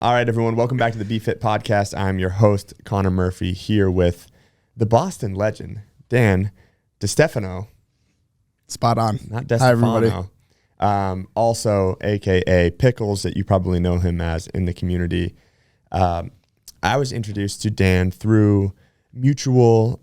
All right, everyone. Welcome back to the Be Fit Podcast. I'm your host, Conor Murphy, here with the Boston legend, Dan Distefano. Spot on. Not Hi, everybody. Distefano. Also, a.k.a. Pickles, that you probably know him as in the community. I was introduced to Dan through mutual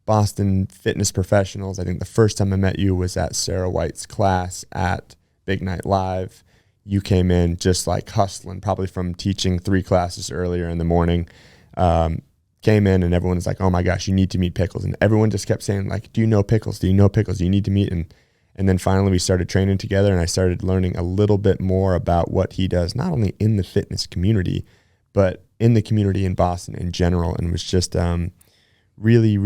Boston fitness professionals. I think the first time I met you was at Sarah White's class at Big Night Live. You came in just like hustling, probably from teaching 3 classes earlier in the morning. Came in and everyone was like, oh my gosh, you need to meet Pickles. And everyone just kept saying like, do you know Pickles? Do you know Pickles? Do you need to meet? And then finally we started training together and I started learning a little bit more about what he does, not only in the fitness community, but in the community in Boston in general. And was just really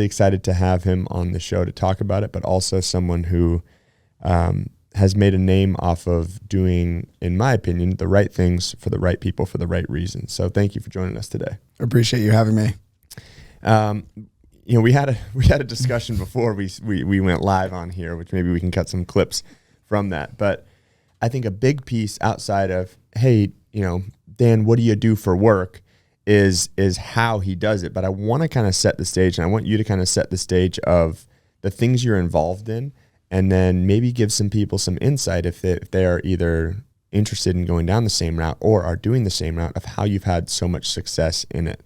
excited to have him on the show to talk about it, but also someone who has made a name off of doing, in my opinion, the right things for the right people for the right reasons. So thank you for joining us today. I appreciate you having me. We had a discussion before we went live on here, which maybe we can cut some clips from that. But I think a big piece outside of, hey, Dan, what do you do for work, is how he does it. But I want to kind of set the stage, and I want you to kind of set the stage of the things you're involved in, and then maybe give some people some insight if they are either interested in going down the same route or are doing the same route of how you've had so much success in it.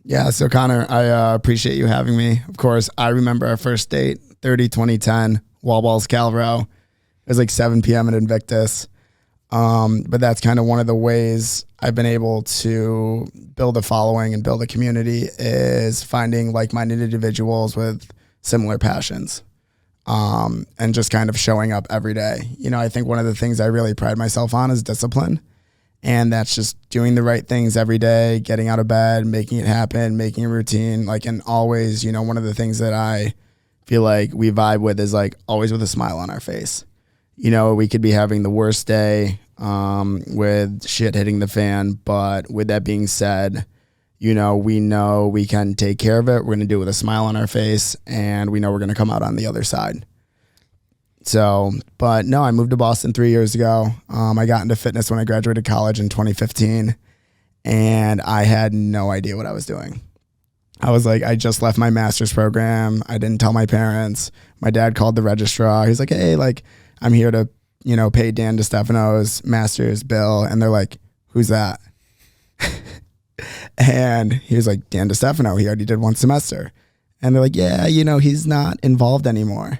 Yeah, so Connor, I appreciate you having me. Of course, I remember our first date, 2010, Wall Balls Calvaro. It was like 7 p.m. at Invictus. But that's kind of one of the ways I've been able to build a following and build a community, is finding like-minded individuals with similar passions. And just kind of showing up every day. I think one of the things I really pride myself on is discipline. And that's just doing the right things every day, getting out of bed, making it happen, making a routine. And always, one of the things that I feel like we vibe with is always with a smile on our face. We could be having the worst day with shit hitting the fan. But with that being said, we know we can take care of it. We're going to do it with a smile on our face, and we know we're going to come out on the other side. So, but no, I moved to Boston 3 years ago. I got into fitness when I graduated college in 2015, and I had no idea what I was doing. I was I just left my master's program. I didn't tell my parents. My dad called the registrar. He's like, hey, I'm here to, pay Dan Distefano's master's bill. And they're like, who's that? And he was like, Dan Distefano, he already did 1 semester. And they're like, yeah, he's not involved anymore.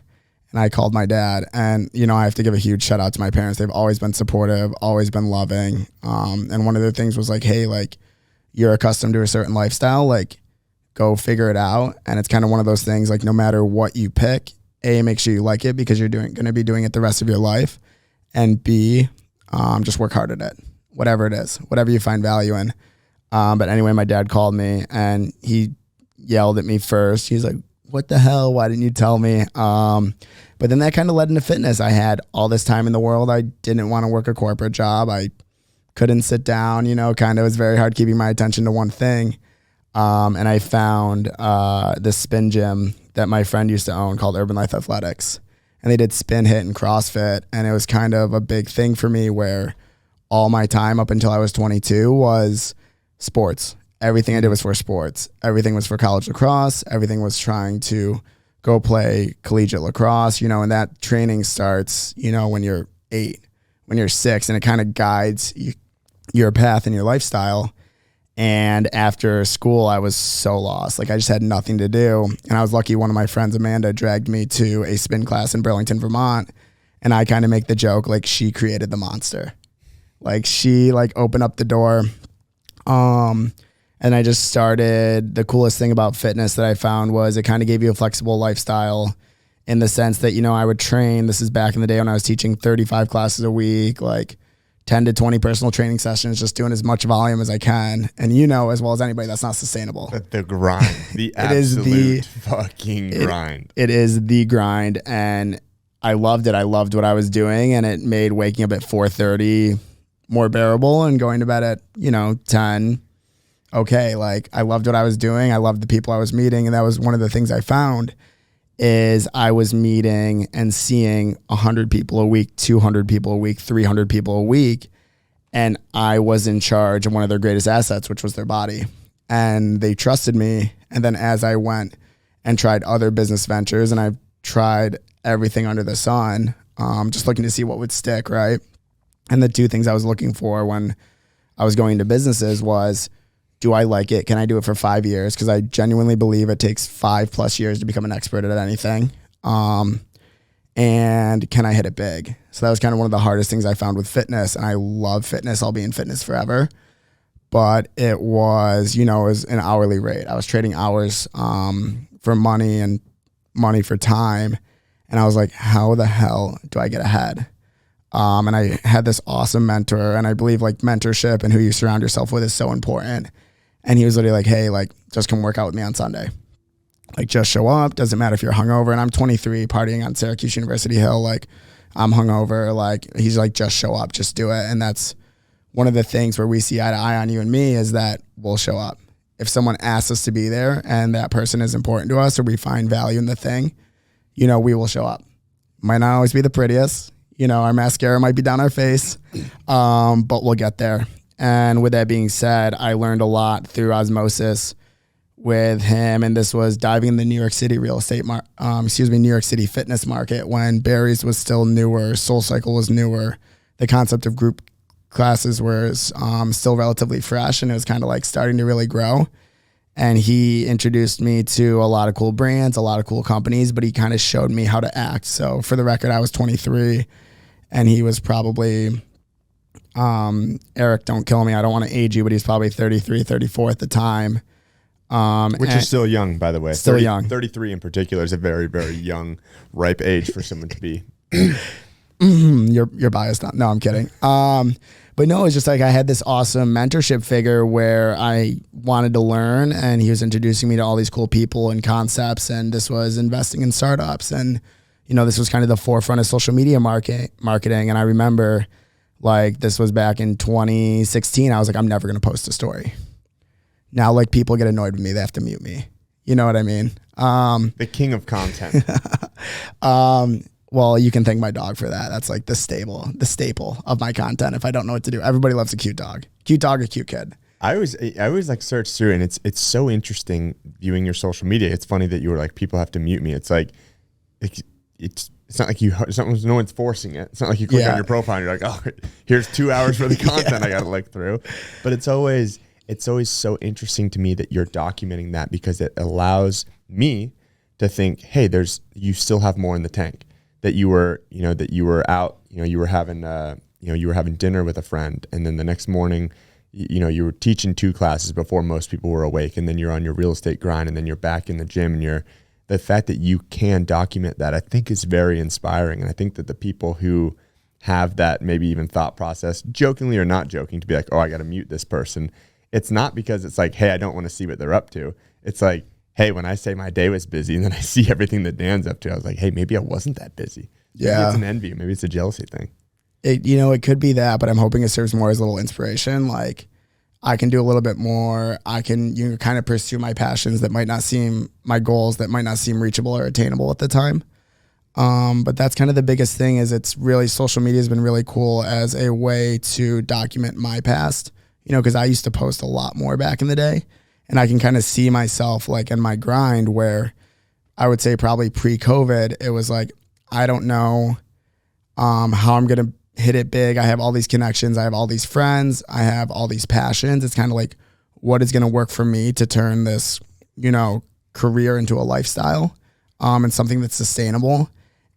And I called my dad, and, I have to give a huge shout out to my parents. They've always been supportive, always been loving. And one of their things was hey, you're accustomed to a certain lifestyle, go figure it out. And it's kind of one of those things, no matter what you pick, A, make sure you like it because you're going to be doing it the rest of your life. And B, just work hard at it, whatever it is, whatever you find value in. But anyway, my dad called me and he yelled at me first. He's like, what the hell? Why didn't you tell me? But then that kind of led into fitness. I had all this time in the world. I didn't want to work a corporate job. I couldn't sit down, kind of was very hard keeping my attention to one thing. And I found this spin gym that my friend used to own called Urban Life Athletics. And they did spin, hit, and CrossFit. And it was kind of a big thing for me where all my time up until I was 22 was sports. Everything I did was for sports. Everything was for college lacrosse. Everything was trying to go play collegiate lacrosse, and that training starts, when you're 8, when you're 6, and it kind of guides your path and your lifestyle. And after school, I was so lost. I just had nothing to do. And I was lucky one of my friends, Amanda, dragged me to a spin class in Burlington, Vermont. And I kind of make the joke, she created the monster. She opened up the door. And I just started. The coolest thing about fitness that I found was it kind of gave you a flexible lifestyle in the sense that, I would train. This is back in the day when I was teaching 35 classes a week, 10 to 20 personal training sessions, just doing as much volume as I can. And as well as anybody, that's not sustainable. The grind, the absolute fucking grind. It is the grind. And I loved it. I loved what I was doing. And it made waking up at 4:30 more bearable and going to bed at, 10. Okay. I loved what I was doing. I loved the people I was meeting. And that was one of the things I found is I was meeting and seeing 100 people a week, 200 people a week, 300 people a week. And I was in charge of one of their greatest assets, which was their body. And they trusted me. And then as I went and tried other business ventures, and I've tried everything under the sun, just looking to see what would stick, right? And the two things I was looking for when I was going into businesses was, do I like it? Can I do it for 5 years? Because I genuinely believe it takes 5+ years to become an expert at anything. And can I hit it big? So that was kind of one of the hardest things I found with fitness. And I love fitness. I'll be in fitness forever. But it was, it was an hourly rate. I was trading hours for money and money for time. And I was like, how the hell do I get ahead? And I had this awesome mentor, and I believe like mentorship and who you surround yourself with is so important. And he was literally like, hey, like, just come work out with me on Sunday. Like, just show up. Doesn't matter if you're hungover. And I'm 23 partying on Syracuse University Hill. Like, I'm hungover. Like, he's like, just show up, just do it. And that's one of the things where we see eye to eye on you and me is that we'll show up. If someone asks us to be there and that person is important to us or we find value in the thing, we will show up. Might not always be the prettiest. Our mascara might be down our face, but we'll get there. And with that being said, I learned a lot through osmosis with him. And this was diving in the New York City New York City fitness market when Barry's was still newer, SoulCycle was newer. The concept of group classes was still relatively fresh, and it was kind of like starting to really grow. And he introduced me to a lot of cool brands, a lot of cool companies, but he kind of showed me how to act. So for the record, I was 23 and he was probably, Eric, don't kill me, I don't want to age you, but he's probably 33, 34 at the time. Which is still young, by the way. Still young. 33 in particular is a very, very young, ripe age for someone to be. You're biased. No, I'm kidding. But no, it's just like I had this awesome mentorship figure where I wanted to learn, and he was introducing me to all these cool people and concepts, and this was investing in startups, and this was kind of the forefront of social media marketing. And I remember like this was back in 2016. I was like, I'm never going to post a story. Now, like, people get annoyed with me, they have to mute me. You know what I mean? The king of content. Well, you can thank my dog for that. That's like the staple of my content. If I don't know what to do, everybody loves a cute dog or cute kid. I always like search through, and it's so interesting viewing your social media. It's funny that you were like, people have to mute me. It's like, it's not like no one's forcing it. It's not like you click on your profile and you're like, oh, here's 2 hours for the content I got to look through. But it's always so interesting to me that you're documenting that, because it allows me to think, hey, you still have more in the tank. That you were out, you were having dinner with a friend, and then the next morning, you were teaching 2 classes before most people were awake, and then you're on your real estate grind, and then you're back in the gym, and the fact that you can document that, I think, is very inspiring. And I think that the people who have that maybe even thought process, jokingly or not joking, to be like, oh, I got to mute this person. It's not because it's like, hey, I don't want to see what they're up to. It's like, hey, when I say my day was busy and then I see everything that Dan's up to, I was like, hey, maybe I wasn't that busy. Maybe it's an envy. Maybe it's a jealousy thing. It could be that, but I'm hoping it serves more as a little inspiration. Like, I can do a little bit more. I can kind of pursue my passions that might not seem, my goals that might not seem reachable or attainable at the time. But that's kind of the biggest thing, is it's really, social media has been really cool as a way to document my past, because I used to post a lot more back in the day. And I can kind of see myself like in my grind, where I would say probably pre-COVID, it was like, I don't know how I'm going to hit it big. I have all these connections. I have all these friends. I have all these passions. It's kind of like, what is going to work for me to turn this, career into a lifestyle and something that's sustainable.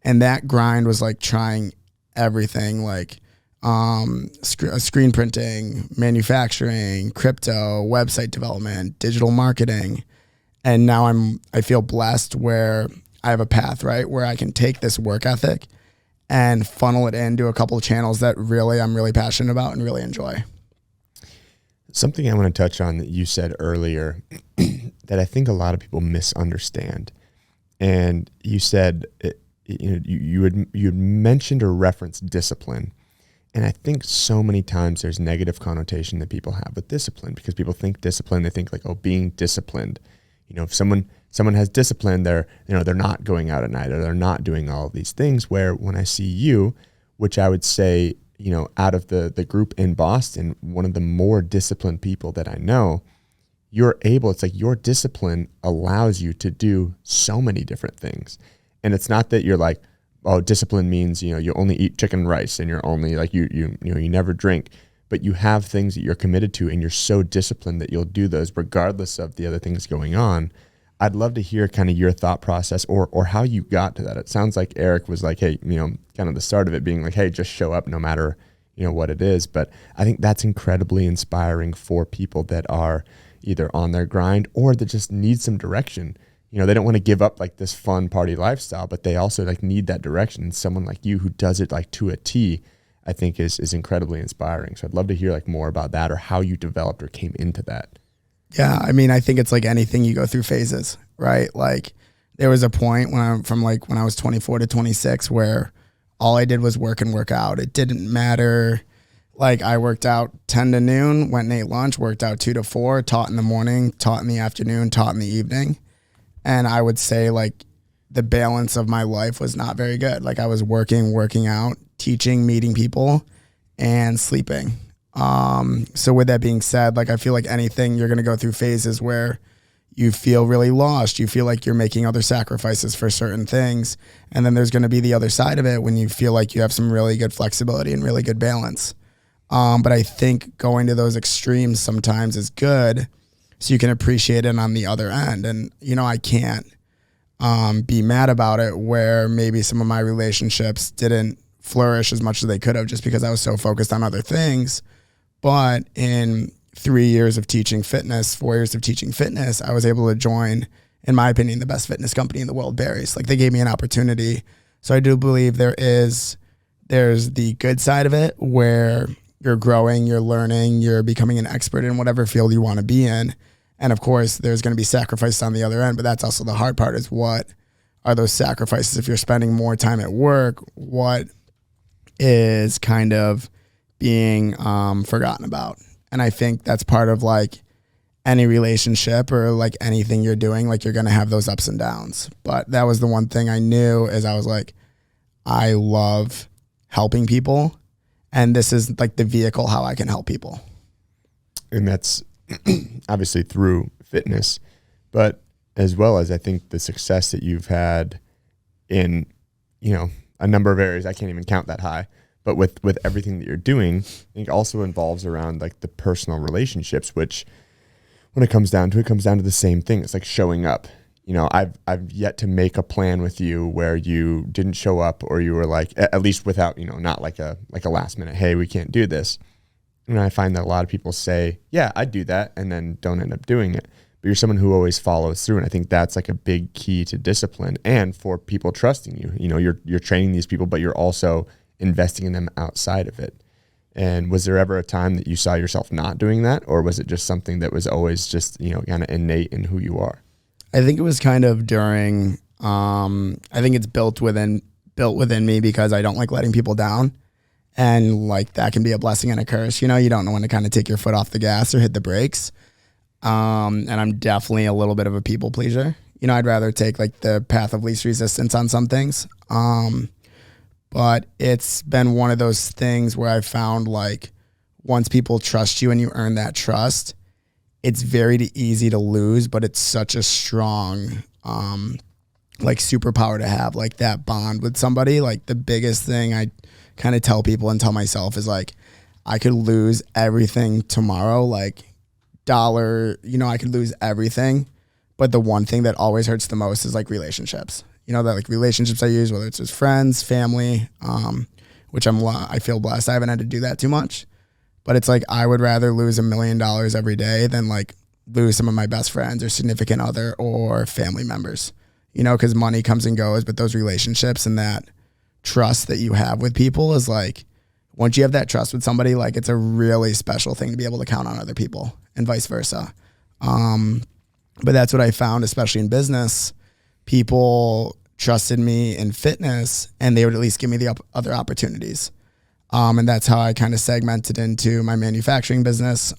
And that grind was like trying everything, like screen printing, manufacturing, crypto, website development, digital marketing. And now I feel blessed where I have a path, right, where I can take this work ethic and funnel it into a couple of channels that I'm really passionate about and really enjoy. Something I want to touch on that you said earlier that I think a lot of people misunderstand. And you said, you had mentioned or referenced discipline. And I think so many times there's negative connotation that people have with discipline, because people think discipline, they think like, oh, being disciplined. If someone has discipline, they're not going out at night, or they're not doing all of these things. Where when I see you, which I would say, out of the group in Boston, one of the more disciplined people that I know, it's like your discipline allows you to do so many different things. And it's not that you're like, oh, discipline means, you only eat chicken and rice and you're only like, you never drink, but you have things that you're committed to and you're so disciplined that you'll do those regardless of the other things going on. I'd love to hear kind of your thought process or how you got to that. It sounds like Eric was like, hey, kind of the start of it being like, hey, just show up no matter, what it is. But I think that's incredibly inspiring for people that are either on their grind or that just need some direction. They don't want to give up like this fun party lifestyle, but they also like need that direction. And someone like you who does it like to a T, I think is incredibly inspiring. So I'd love to hear like more about that or how you developed or came into that. Yeah, I mean, I think it's like anything, you go through phases, right? Like there was a point when I was 24 to 26 where all I did was work and work out. It didn't matter. Like I worked out 10 to noon, went and ate lunch, worked out 2 to 4, taught in the morning, taught in the afternoon, taught in the evening. And I would say like the balance of my life was not very good. Like I was working out, teaching, meeting people, and sleeping. So with that being said, like I feel like anything, you're going to go through phases where you feel really lost. You feel like you're making other sacrifices for certain things. And then there's going to be the other side of it when you feel like you have some really good flexibility and really good balance. But I think going to those extremes sometimes is good so you can appreciate it on the other end. And, I can't be mad about it where maybe some of my relationships didn't flourish as much as they could have just because I was so focused on other things. But in 3 years of teaching fitness, 4 years of teaching fitness, I was able to join, in my opinion, the best fitness company in the world, Barry's. Like they gave me an opportunity. So I do believe there's the good side of it where you're growing, you're learning, you're becoming an expert in whatever field you want to be in. And of course, there's going to be sacrifices on the other end, but that's also the hard part is what are those sacrifices? If you're spending more time at work, what is kind of being forgotten about? And I think that's part of like any relationship or like anything you're doing, like you're going to have those ups and downs. But that was the one thing I knew is I was like, I love helping people. And this is like the vehicle how I can help people. And that's obviously through fitness, but as well as I think the success that you've had in, a number of areas. I can't even count that high, but with everything that you're doing, I think also involves around like the personal relationships, which when it comes down to the same thing. It's like showing up. I've yet to make a plan with you where you didn't show up or you were like, at least without, not like a last minute, hey, we can't do this. And I find that a lot of people say, yeah, I'd do that, and then don't end up doing it. But you're someone who always follows through. And I think that's like a big key to discipline and for people trusting you. You're training these people, but you're also investing in them outside of it. And was there ever a time that you saw yourself not doing that? Or was it just something that was always just, kind of innate in who you are? I think it was kind of during, I think it's built within me because I don't like letting people down. And like that can be a blessing and a curse. You don't know when to kind of take your foot off the gas or hit the brakes. And I'm definitely a little bit of a people pleaser. I'd rather take like the path of least resistance on some things. But it's been one of those things where I found like once people trust you and you earn that trust, it's very easy to lose, but it's such a strong like superpower to have, like that bond with somebody. Like the biggest thing I kind of tell people and tell myself is like, I could lose everything tomorrow, like I could lose everything. But the one thing that always hurts the most is like relationships. That like relationships I use, whether it's with friends, family, which I feel blessed. I haven't had to do that too much, but it's like, I would rather lose $1 million every day than like lose some of my best friends or significant other or family members, cause money comes and goes, but those relationships and that trust that you have with people is like, once you have that trust with somebody, like it's a really special thing to be able to count on other people and vice versa. But that's what I found, especially in business. People trusted me in fitness and they would at least give me the other opportunities. And that's how I kind of segmented into my manufacturing business,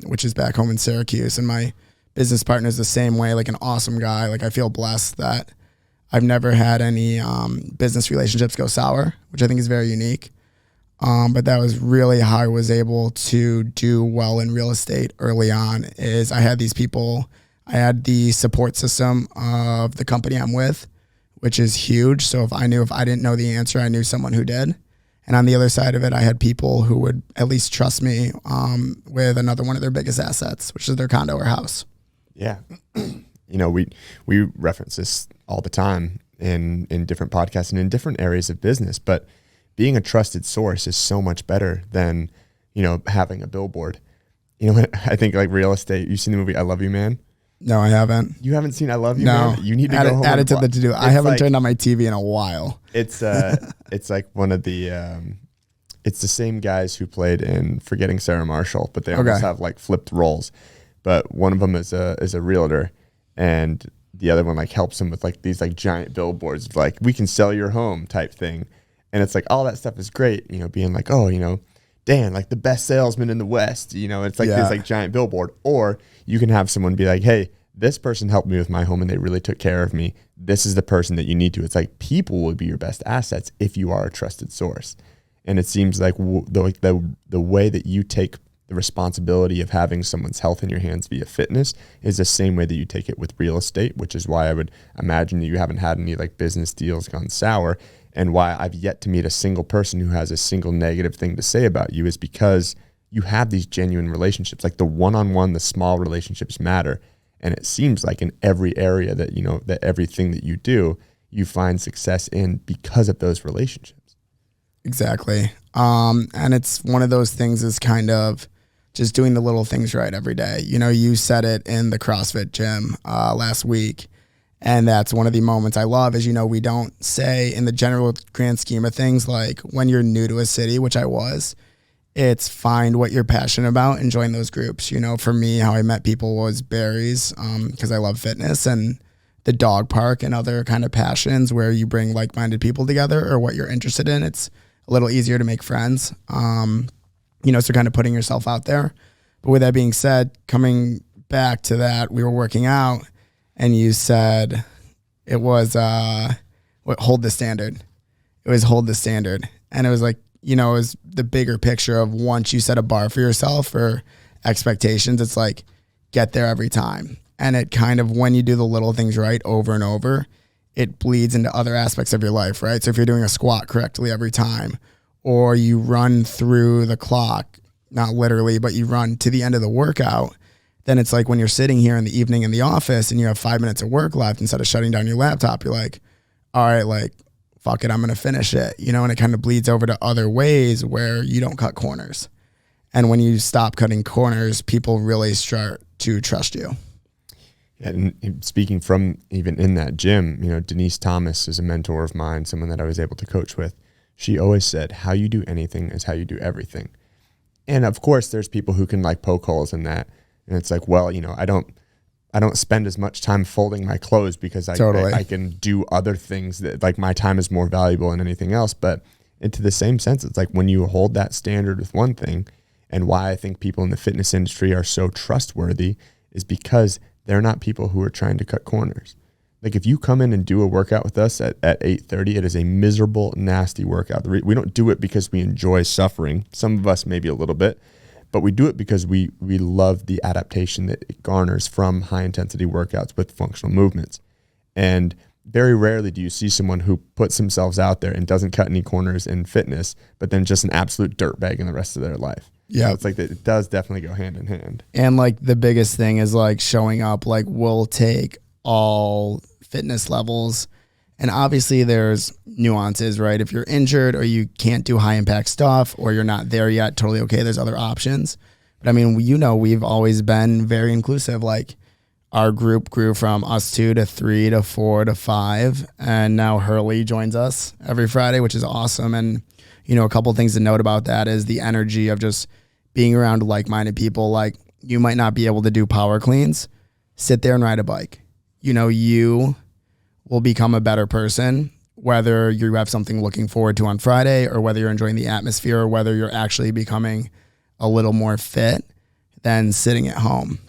which is back home in Syracuse. And my business partner is the same way, like an awesome guy. Like I feel blessed that I've never had any business relationships go sour, which I think is very unique. But that was really how I was able to do well in real estate early on. Is I had these people, I had the support system of the company I'm with, which is huge. So if I didn't know the answer, I knew someone who did. And on the other side of it, I had people who would at least trust me with another one of their biggest assets, which is their condo or house. Yeah. We reference this all the time in different podcasts and in different areas of business, but being a trusted source is so much better than, having a billboard. I think like real estate, you've seen the movie I Love You, Man? No, I haven't. You haven't seen I Love You, No. Man? You need to add go it, home. Add it to the to-do. I haven't turned on my TV in a while. It's like one of the, it's the same guys who played in Forgetting Sarah Marshall, but they almost have like flipped roles. But one of them is a realtor, and the other one like helps him with like these like giant billboards of like, we can sell your home type thing. And it's like, all that stuff is great, being like, oh, Dan, like the best salesman in the West, it's like this like giant billboard. Or you can have someone be like, hey, this person helped me with my home and they really took care of me. This is the person that you need to. It's like people will be your best assets if you are a trusted source. And it seems like the way that you take the responsibility of having someone's health in your hands via fitness is the same way that you take it with real estate, which is why I would imagine that you haven't had any like business deals gone sour. And why I've yet to meet a single person who has a single negative thing to say about you is because you have these genuine relationships. Like the one-on-one, the small relationships matter. And it seems like in every area that, that everything that you do, you find success in because of those relationships. Exactly. And it's one of those things is kind of just doing the little things right every day. You said it in the CrossFit gym last week. And that's one of the moments I love is, we don't say in the general grand scheme of things, like when you're new to a city, which I was, it's find what you're passionate about and join those groups. For me, how I met people was Barry's because I love fitness, and the dog park and other kind of passions where you bring like-minded people together or what you're interested in. It's a little easier to make friends, so kind of putting yourself out there. But with that being said, coming back to that, we were working out. And you said it was hold the standard. It was hold the standard. And it was like, it was the bigger picture of once you set a bar for yourself or expectations, it's like get there every time. And it kind of, when you do the little things right over and over, it bleeds into other aspects of your life, right? So if you're doing a squat correctly every time, or you run through the clock, not literally, but you run to the end of the workout, then it's like when you're sitting here in the evening in the office and you have 5 minutes of work left, instead of shutting down your laptop, you're like, all right, like, fuck it, I'm going to finish it, and it kind of bleeds over to other ways where you don't cut corners. And when you stop cutting corners, people really start to trust you. Yeah, and speaking from even in that gym, Denise Thomas is a mentor of mine, someone that I was able to coach with. She always said, how you do anything is how you do everything. And of course, there's people who can like poke holes in that. And it's like, well, I don't spend as much time folding my clothes because I can do other things that like my time is more valuable than anything else. But into the same sense, it's like when you hold that standard with one thing, and why I think people in the fitness industry are so trustworthy is because they're not people who are trying to cut corners. Like if you come in and do a workout with us at 8:30, it is a miserable, nasty workout. We don't do it because we enjoy suffering. Some of us maybe a little bit. But we do it because we love the adaptation that it garners from high-intensity workouts with functional movements. And very rarely do you see someone who puts themselves out there and doesn't cut any corners in fitness, but then just an absolute dirtbag in the rest of their life. Yeah. So it's like it does definitely go hand in hand. And like the biggest thing is like showing up, like we'll take all fitness levels. And obviously there's nuances, right? If you're injured or you can't do high impact stuff or you're not there yet, totally okay. There's other options. But I mean, we've always been very inclusive. Like our group grew from us 2 to 3 to 4 to 5. And now Hurley joins us every Friday, which is awesome. And, a couple of things to note about that is the energy of just being around like-minded people. Like you might not be able to do power cleans. Sit there and ride a bike. You will become a better person, whether you have something looking forward to on Friday or whether you're enjoying the atmosphere or whether you're actually becoming a little more fit than sitting at home.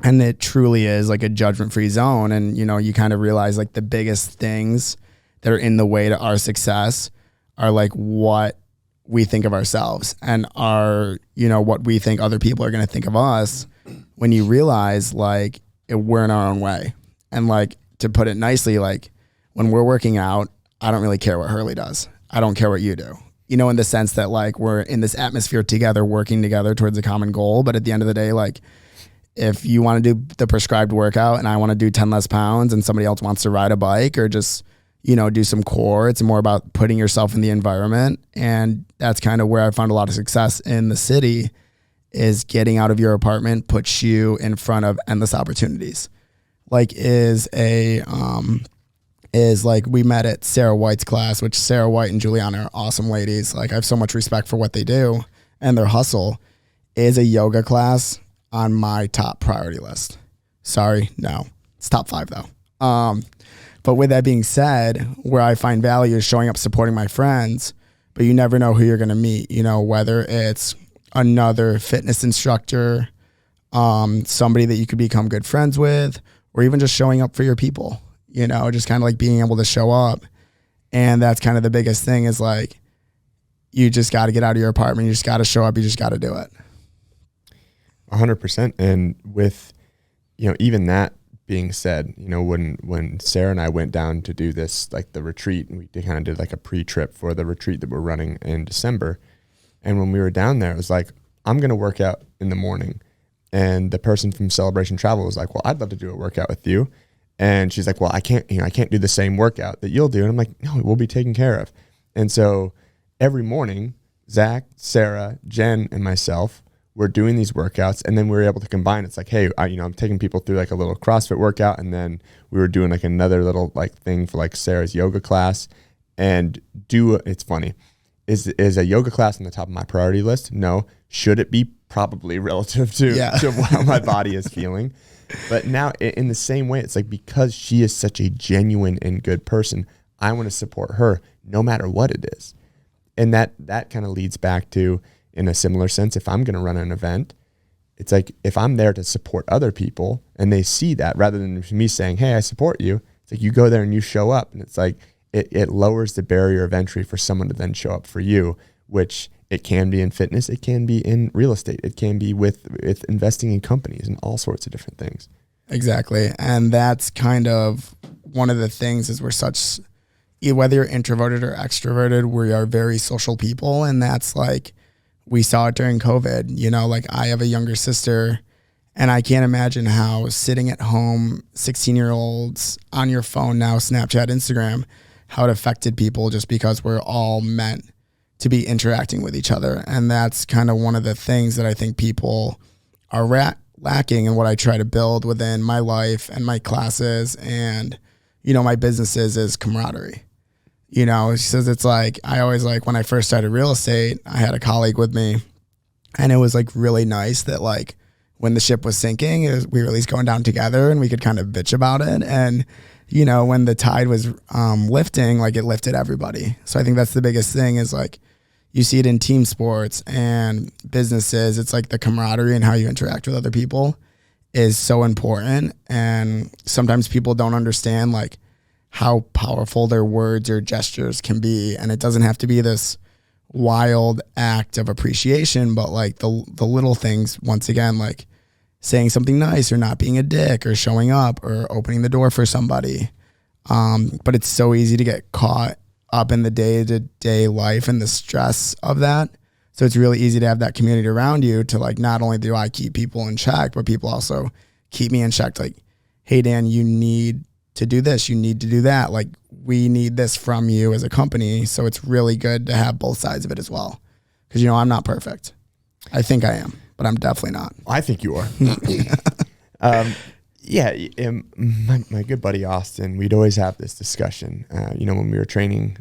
And it truly is like a judgment-free zone. And, you kind of realize like the biggest things that are in the way to our success are like what we think of ourselves and our, what we think other people are going to think of us, when you realize like we're in our own way. And like, to put it nicely, like when we're working out, I don't really care what Hurley does. I don't care what you do, in the sense that like we're in this atmosphere together, working together towards a common goal. But at the end of the day, like if you want to do the prescribed workout and I want to do 10 less pounds and somebody else wants to ride a bike or just, do some core, it's more about putting yourself in the environment. And that's kind of where I found a lot of success in the city, is getting out of your apartment puts you in front of endless opportunities. Like is like we met at Sarah White's class, which Sarah White and Juliana are awesome ladies. Like I have so much respect for what they do and their hustle. Is a yoga class on my top priority list? Sorry, no. It's top 5 though. But with that being said, where I find value is showing up, supporting my friends, but you never know who you're going to meet, whether it's another fitness instructor, somebody that you could become good friends with, or even just showing up for your people, just kind of like being able to show up. And that's kind of the biggest thing, is like, you just got to get out of your apartment. You just got to show up. You just got to do it. 100%. And with, even that being said, when Sarah and I went down to do this, like the retreat, we kind of did like a pre-trip for the retreat that we're running in December. And when we were down there, it was like, I'm going to work out in the morning. And the person from Celebration Travel was like, well, I'd love to do a workout with you. And she's like, well, I can't do the same workout that you'll do. And I'm like, no, we'll be taken care of. And so every morning, Zach, Sarah, Jen, and myself were doing these workouts, and then we were able to combine. It's like, hey, I'm taking people through like a little CrossFit workout, and then we were doing like another little like thing for like Sarah's yoga class. And it's funny. Is a yoga class on the top of my priority list? No. Should it be? Probably, relative to how my body is feeling. But now in the same way, it's like, because she is such a genuine and good person, I want to support her no matter what it is. And that kind of leads back to, in a similar sense, if I'm going to run an event, it's like, if I'm there to support other people and they see that, rather than me saying, hey, I support you, it's like you go there and you show up, and it's like it lowers the barrier of entry for someone to then show up for you, which it can be in fitness, it can be in real estate, it can be with investing in companies and all sorts of different things. Exactly. And that's kind of one of the things, is we're such, whether you're introverted or extroverted, we are very social people. And that's like, we saw it during COVID, like I have a younger sister, and I can't imagine how sitting at home, 16-year-olds on your phone now, Snapchat, Instagram, how it affected people, just because we're all meant to be interacting with each other. And that's kind of one of the things that I think people are lacking, and what I try to build within my life and my classes and, my businesses, is camaraderie. She says, it's like, I always, like when I first started real estate, I had a colleague with me, and it was like really nice that like when the ship was sinking, we were at least going down together and we could kind of bitch about it. And, when the tide was lifting, like it lifted everybody. So I think that's the biggest thing, is like, you see it in team sports and businesses. It's like the camaraderie and how you interact with other people is so important. And sometimes people don't understand like how powerful their words or gestures can be. And it doesn't have to be this wild act of appreciation, but like the little things, once again, like saying something nice, or not being a dick, or showing up, or opening the door for somebody. But it's so easy to get caught up in the day-to-day life and the stress of that. So it's really easy to have that community around you to like, not only do I keep people in check, but people also keep me in check. Like, hey, Dan, you need to do this. You need to do that. Like, we need this from you as a company. So it's really good to have both sides of it as well. Because, I'm not perfect. I think I am, but I'm definitely not. I think you are. My good buddy Austin, we'd always have this discussion, when we were training,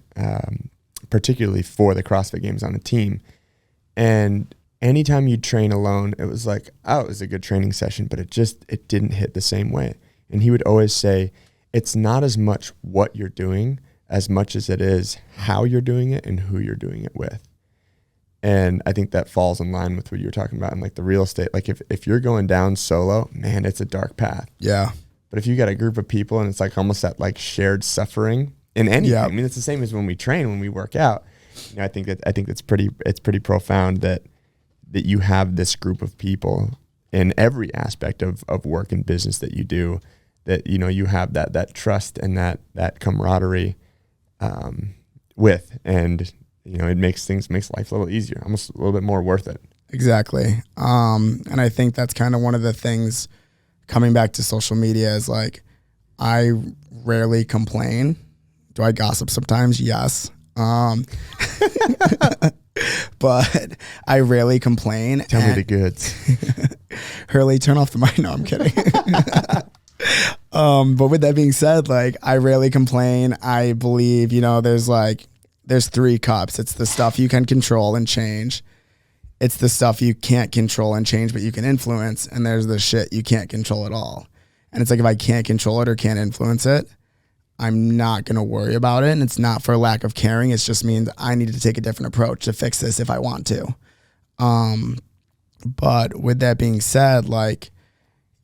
particularly for the CrossFit Games on a team. And anytime you'd train alone, it was like, oh, it was a good training session, but it didn't hit the same way. And he would always say, it's not as much what you're doing as much as it is how you're doing it and who you're doing it with. And I think that falls in line with what you were talking about in like the real estate. Like if you're going down solo, man, it's a dark path. Yeah. But if you got a group of people and it's like almost that like shared suffering in anything. Yeah. I mean, it's the same as when we train, when we work out. I think it's pretty profound that you have this group of people in every aspect of work and business that you do, that, you have that trust and that camaraderie with, and, it makes life a little easier, almost a little bit more worth it. Exactly. And I think that's kind of one of the things coming back to social media is like, I rarely complain. Do I gossip sometimes? Yes. But I rarely complain. Tell me the goods. Hurley, turn off the mic. No, I'm kidding. But with that being said, like, I rarely complain. I believe, there's 3 cups. It's the stuff you can control and change. It's the stuff you can't control and change, but you can influence. And there's the shit you can't control at all. And it's like, if I can't control it or can't influence it, I'm not going to worry about it. And it's not for lack of caring. It just means I need to take a different approach to fix this if I want to. But with that being said, like,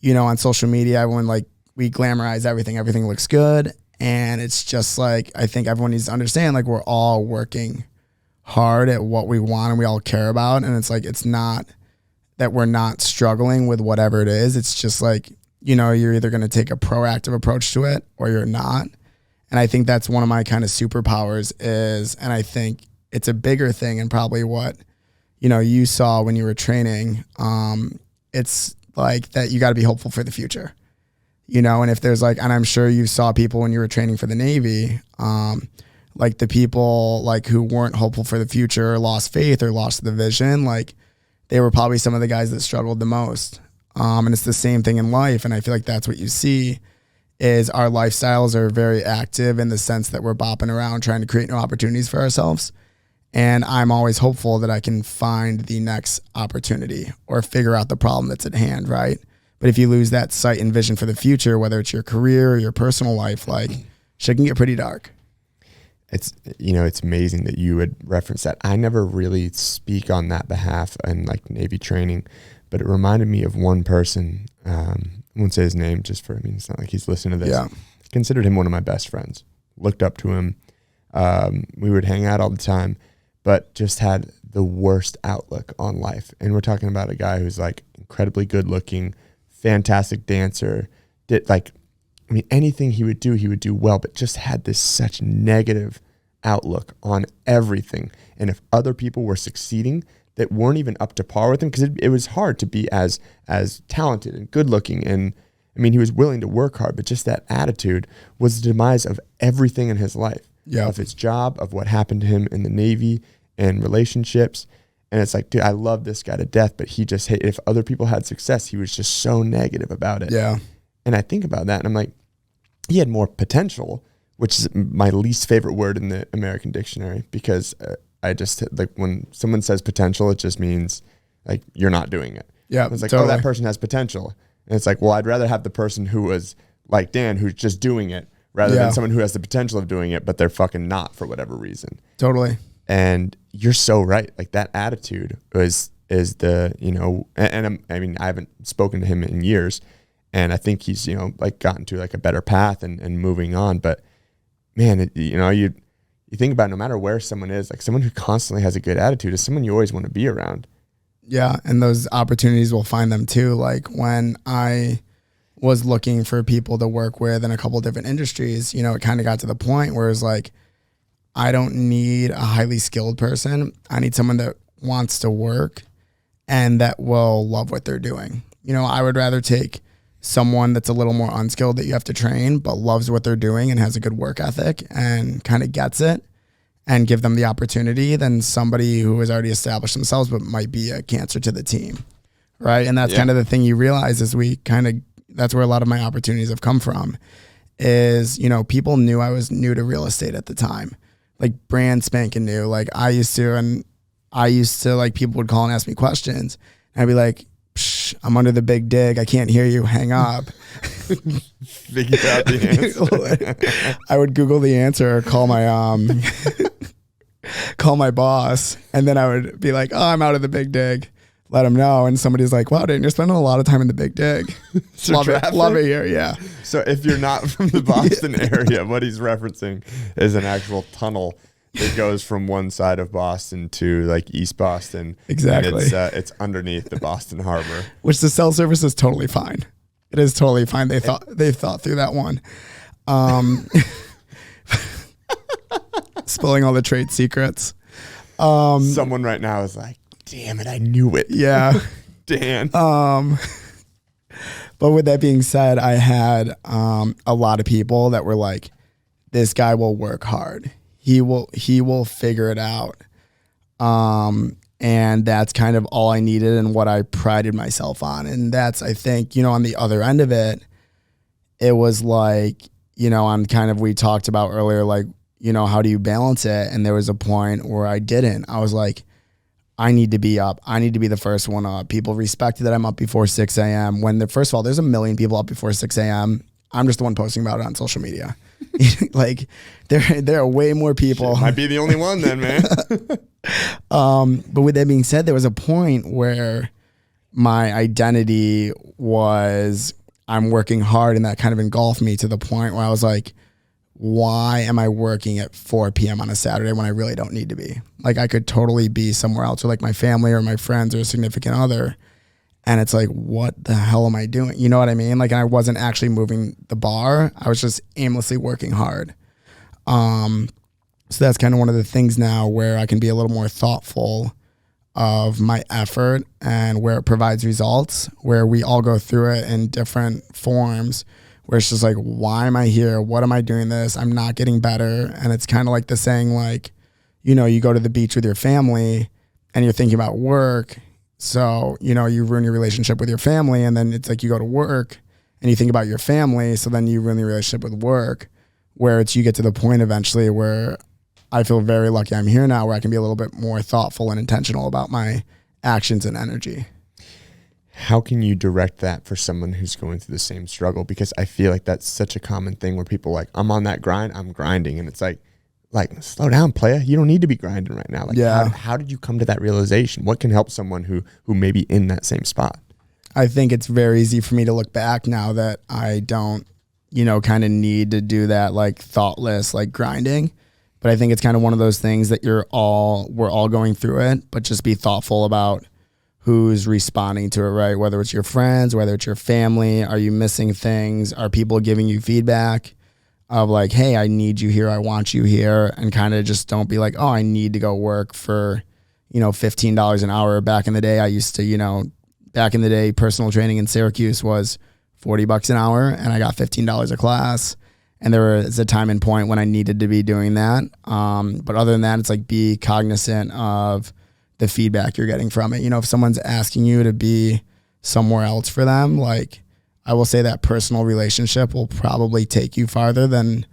on social media, everyone, like, we glamorize everything. Everything looks good. And it's just like, I think everyone needs to understand, like, we're all working hard at what we want and we all care about. And it's like, it's not that we're not struggling with whatever it is. It's just like, you're either going to take a proactive approach to it or you're not. And I think that's one of my kind of superpowers is, and I think it's a bigger thing and probably what, you saw when you were training. It's like that you got to be hopeful for the future, and if there's like, and I'm sure you saw people when you were training for the Navy, like the people like who weren't hopeful for the future or lost faith or lost the vision, like they were probably some of the guys that struggled the most. And it's the same thing in life. And I feel like that's what you see is our lifestyles are very active in the sense that we're bopping around trying to create new opportunities for ourselves. And I'm always hopeful that I can find the next opportunity or figure out the problem that's at hand, right? But if you lose that sight and vision for the future, whether it's your career or your personal life, like shit can get pretty dark. It's, it's amazing that you would reference that. I never really speak on that behalf in like Navy training, but it reminded me of one person. I won't say his name it's not like he's listening to this. Yeah. Considered him one of my best friends. Looked up to him. We would hang out all the time, but just had the worst outlook on life. And we're talking about a guy who's like incredibly good looking, fantastic dancer, anything he would do well, but just had this such negative outlook on everything. And if other people were succeeding that weren't even up to par with him, because it was hard to be as talented and good looking. And he was willing to work hard, but just that attitude was the demise of everything in his life, of his job, of what happened to him in the Navy and relationships. And it's like, dude, I love this guy to death, but he just if other people had success, he was just so negative about it. Yeah. And I think about that and I'm like, he had more potential, which is my least favorite word in the American dictionary, because I just like when someone says potential, it just means like you're not doing it. Yeah. It's like, totally. oh, that person has potential. And it's like, well, I'd rather have the person who was like Dan, who's just doing it, rather than someone who has the potential of doing it, but they're fucking not for whatever reason. Totally. And you're so right. Like that attitude is the, I haven't spoken to him in years, and I think he's, like gotten to like a better path and moving on. But man, you think about no matter where someone is, like someone who constantly has a good attitude is someone you always want to be around. Yeah. And those opportunities will find them too. Like when I was looking for people to work with in a couple different industries, it kind of got to the point where it's like, I don't need a highly skilled person. I need someone that wants to work and that will love what they're doing. I would rather take someone that's a little more unskilled that you have to train, but loves what they're doing and has a good work ethic and kind of gets it, and give them the opportunity than somebody who has already established themselves, but might be a cancer to the team. Right. And that's kind of the thing you realize is that's where a lot of my opportunities have come from is, people knew I was new to real estate at the time. Like brand spanking new. Like I used to like people would call and ask me questions and I'd be like, I'm under the big dig. I can't hear you. Hang up. Figure out the answer. I would Google the answer or call my boss. And then I would be like, oh, I'm out of the big dig. Let him know. And somebody's like, wow, Dan, you're spending a lot of time in the big dig. Love it here. Yeah. So if you're not from the Boston area, what he's referencing is an actual tunnel it goes from one side of Boston to like East Boston. Exactly. And it's underneath the Boston Harbor. Which the cell service is totally fine. It is totally fine. They thought through that one. Spilling all the trade secrets. Someone right now is like, damn it, I knew it. Yeah. Dan. But with that being said, I had a lot of people that were like, this guy will work hard. He will figure it out. And that's kind of all I needed and what I prided myself on. And that's, I think, on the other end of it, it was like, on kind of, we talked about earlier, like, how do you balance it? And there was a point where I didn't. I was like, I need to be up. I need to be the first one up. People respect that I'm up before 6 a.m. First of all, there's a million people up before 6 a.m. I'm just the one posting about it on social media. Like there are way more people. Shit, might be the only one then, man. But with that being said, there was a point where my identity was I'm working hard, and that kind of engulfed me to the point where I was like, why am I working at 4 p.m. on a Saturday when I really don't need to be? Like, I could totally be somewhere else with like my family or my friends or a significant other. And it's like, what the hell am I doing? You know what I mean? Like, I wasn't actually moving the bar. I was just aimlessly working hard. So that's kind of one of the things now where I can be a little more thoughtful of my effort and where it provides results, where we all go through it in different forms, where it's just like, why am I here? What am I doing this? I'm not getting better. And it's kind of like the saying, like, you go to the beach with your family and you're thinking about work. So, you ruin your relationship with your family. And then it's like you go to work and you think about your family. So then you ruin your relationship with work, where you get to the point eventually where I feel very lucky I'm here now, where I can be a little bit more thoughtful and intentional about my actions and energy. How can you direct that for someone who's going through the same struggle? Because I feel like that's such a common thing where people like, I'm on that grind, I'm grinding. And it's like, slow down, playa. You don't need to be grinding right now. Like, yeah. How did you come to that realization? What can help someone who may be in that same spot? I think it's very easy for me to look back now that I don't, kind of need to do that like thoughtless, like grinding. But I think it's kind of one of those things that we're all going through it, but just be thoughtful about who's responding to it, right? Whether it's your friends, whether it's your family, are you missing things? Are people giving you feedback of like, hey, I need you here, I want you here, and kind of just don't be like, oh, I need to go work for, $15 an hour. Back in the day, I used to, personal training in Syracuse was $40 an hour, and I got $15 a class. And there was a time and point when I needed to be doing that. But other than that, it's like, be cognizant of the feedback you're getting from it. If someone's asking you to be somewhere else for them, like, I will say that personal relationship will probably take you farther than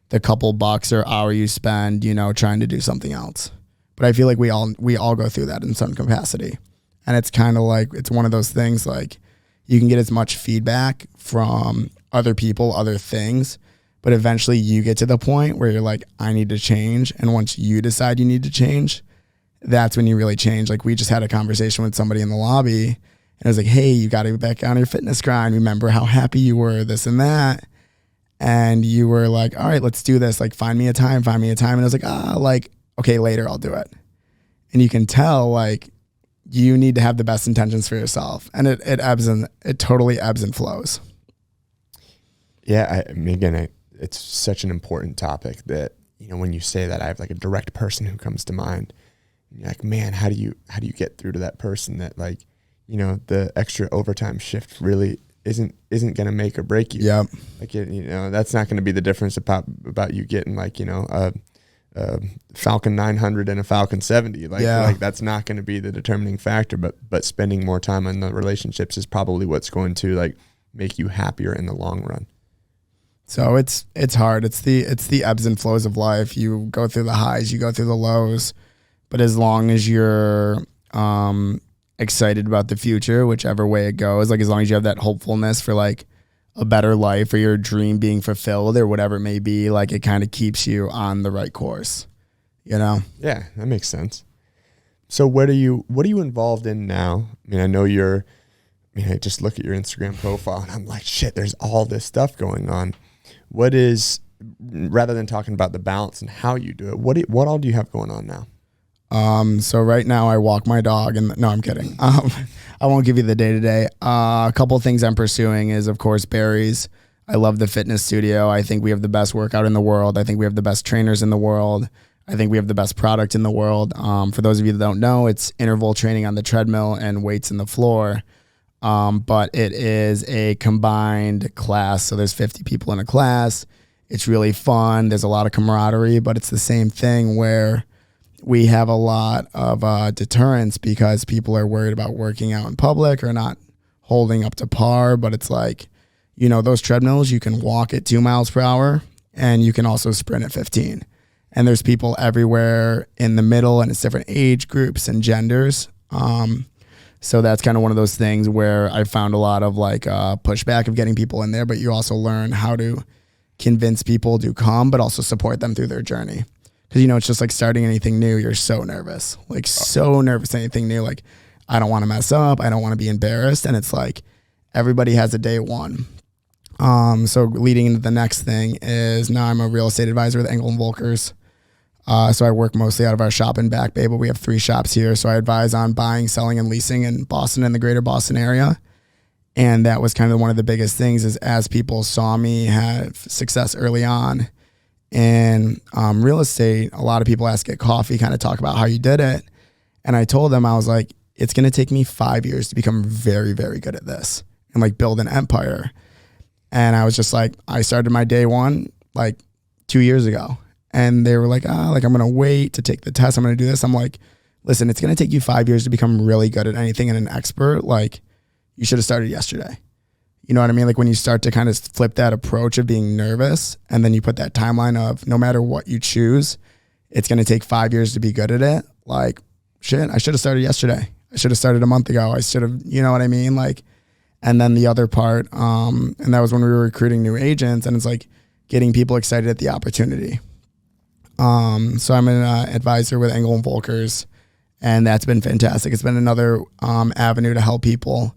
the couple bucks or hour you spend, trying to do something else. But I feel like we all go through that in some capacity. And it's kind of like, it's one of those things, like, you can get as much feedback from other people, other things, but eventually you get to the point where you're like, I need to change. And once you decide you need to change, that's when you really change. Like, we just had a conversation with somebody in the lobby, and it was like, hey, you got to get back on your fitness grind. Remember how happy you were, this and that. And you were like, all right, let's do this. Like, find me a time. And I was like, okay, later I'll do it. And you can tell, like, you need to have the best intentions for yourself. And it totally ebbs and flows. Yeah. It's such an important topic that, when you say that, I have like a direct person who comes to mind. And you're like, man, how do you get through to that person that, like, the extra overtime shift really isn't going to make or break you. Yeah. Like, that's not going to be the difference about you getting like, a Falcon 900 and a Falcon 70. Like that's not going to be the determining factor, but spending more time on the relationships is probably what's going to like make you happier in the long run. So it's hard. It's the ebbs and flows of life. You go through the highs, you go through the lows, but as long as you're excited about the future, whichever way it goes, like as long as you have that hopefulness for like a better life or your dream being fulfilled or whatever it may be, like it kind of keeps you on the right course, Yeah, that makes sense. So what are you involved in now? I mean, I just look at your Instagram profile and I'm like, shit, there's all this stuff going on. What is rather than talking about the balance and how you do it, what all do you have going on now? So right now I walk my dog and no, I'm kidding. I won't give you the day to day. A couple of things I'm pursuing is of course Barry's. I love the fitness studio. I think we have the best workout in the world. I think we have the best trainers in the world. I think we have the best product in the world. For those of you that don't know, it's interval training on the treadmill and weights in the floor. But it is a combined class. So there's 50 people in a class. It's really fun. There's a lot of camaraderie, but it's the same thing where we have a lot of deterrence because people are worried about working out in public or not holding up to par. But it's like, you know, those treadmills, you can walk at 2 miles per hour and you can also sprint at 15. And there's people everywhere in the middle and it's different age groups and genders. So that's kind of one of those things where I found a lot of like pushback of getting people in there, but you also learn how to convince people to come, but also support them through their journey. Because, you know, it's just like starting anything new. You're so nervous, like so nervous, anything new. Like, I don't want to mess up. I don't want to be embarrassed. And it's like everybody has a day one. So leading into the next thing is now I'm a real estate advisor with Engel & Volkers. So I work mostly out of our shop in Back Bay, but we have 3 shops here. So I advise on buying, selling, and leasing in Boston and the greater Boston area. And that was kind of one of the biggest things is as people saw me have success early on in real estate, a lot of people ask at coffee, kind of talk about how you did it. And I told them, I was like, it's going to take me 5 years to become very, very good at this and like build an empire. And I was just like, I started my day one like 2 years ago. And they were like, I'm going to wait to take the test. I'm going to do this. I'm like, listen, it's going to take you 5 years to become really good at anything and an expert. Like, you should have started yesterday. You know what I mean? Like when you start to kind of flip that approach of being nervous and then you put that timeline of no matter what you choose, it's going to take 5 years to be good at it. Like, shit, I should have started yesterday. I should have started a month ago. I should have, you know what I mean? Like, and then the other part, and that was when we were recruiting new agents and it's like getting people excited at the opportunity. So I'm an advisor with Engel & Volkers and that's been fantastic. It's been another avenue to help people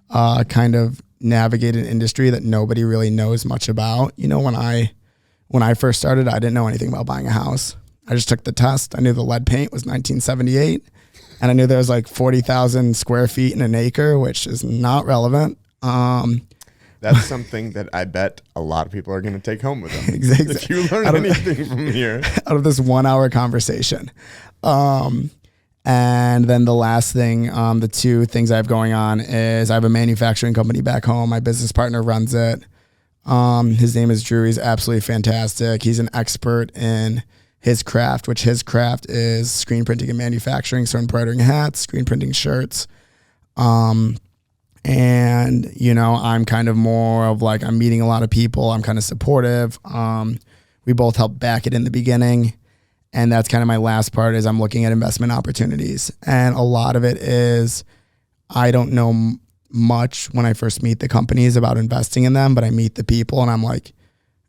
kind of navigate an industry that nobody really knows much about. You know, when I first started, I didn't know anything about buying a house. I just took the test. I knew the lead paint was 1978 and I knew there was like 40,000 square feet in an acre, which is not relevant. That's something that I bet a lot of people are going to take home with them. Exactly. If you learn anything from here. Out of this 1 hour conversation. And then the last thing, the 2 things I have going on is I have a manufacturing company back home. My business partner runs it. His name is Drew. He's absolutely fantastic. He's an expert in his craft, which his craft is screen printing and manufacturing. So embroidering hats, screen printing shirts. And, you know, I'm kind of more of like, I'm meeting a lot of people. I'm kind of supportive. We both help back it in the beginning. And that's kind of my last part is I'm looking at investment opportunities. And a lot of it is I don't know much when I first meet the companies about investing in them, but I meet the people and I'm like,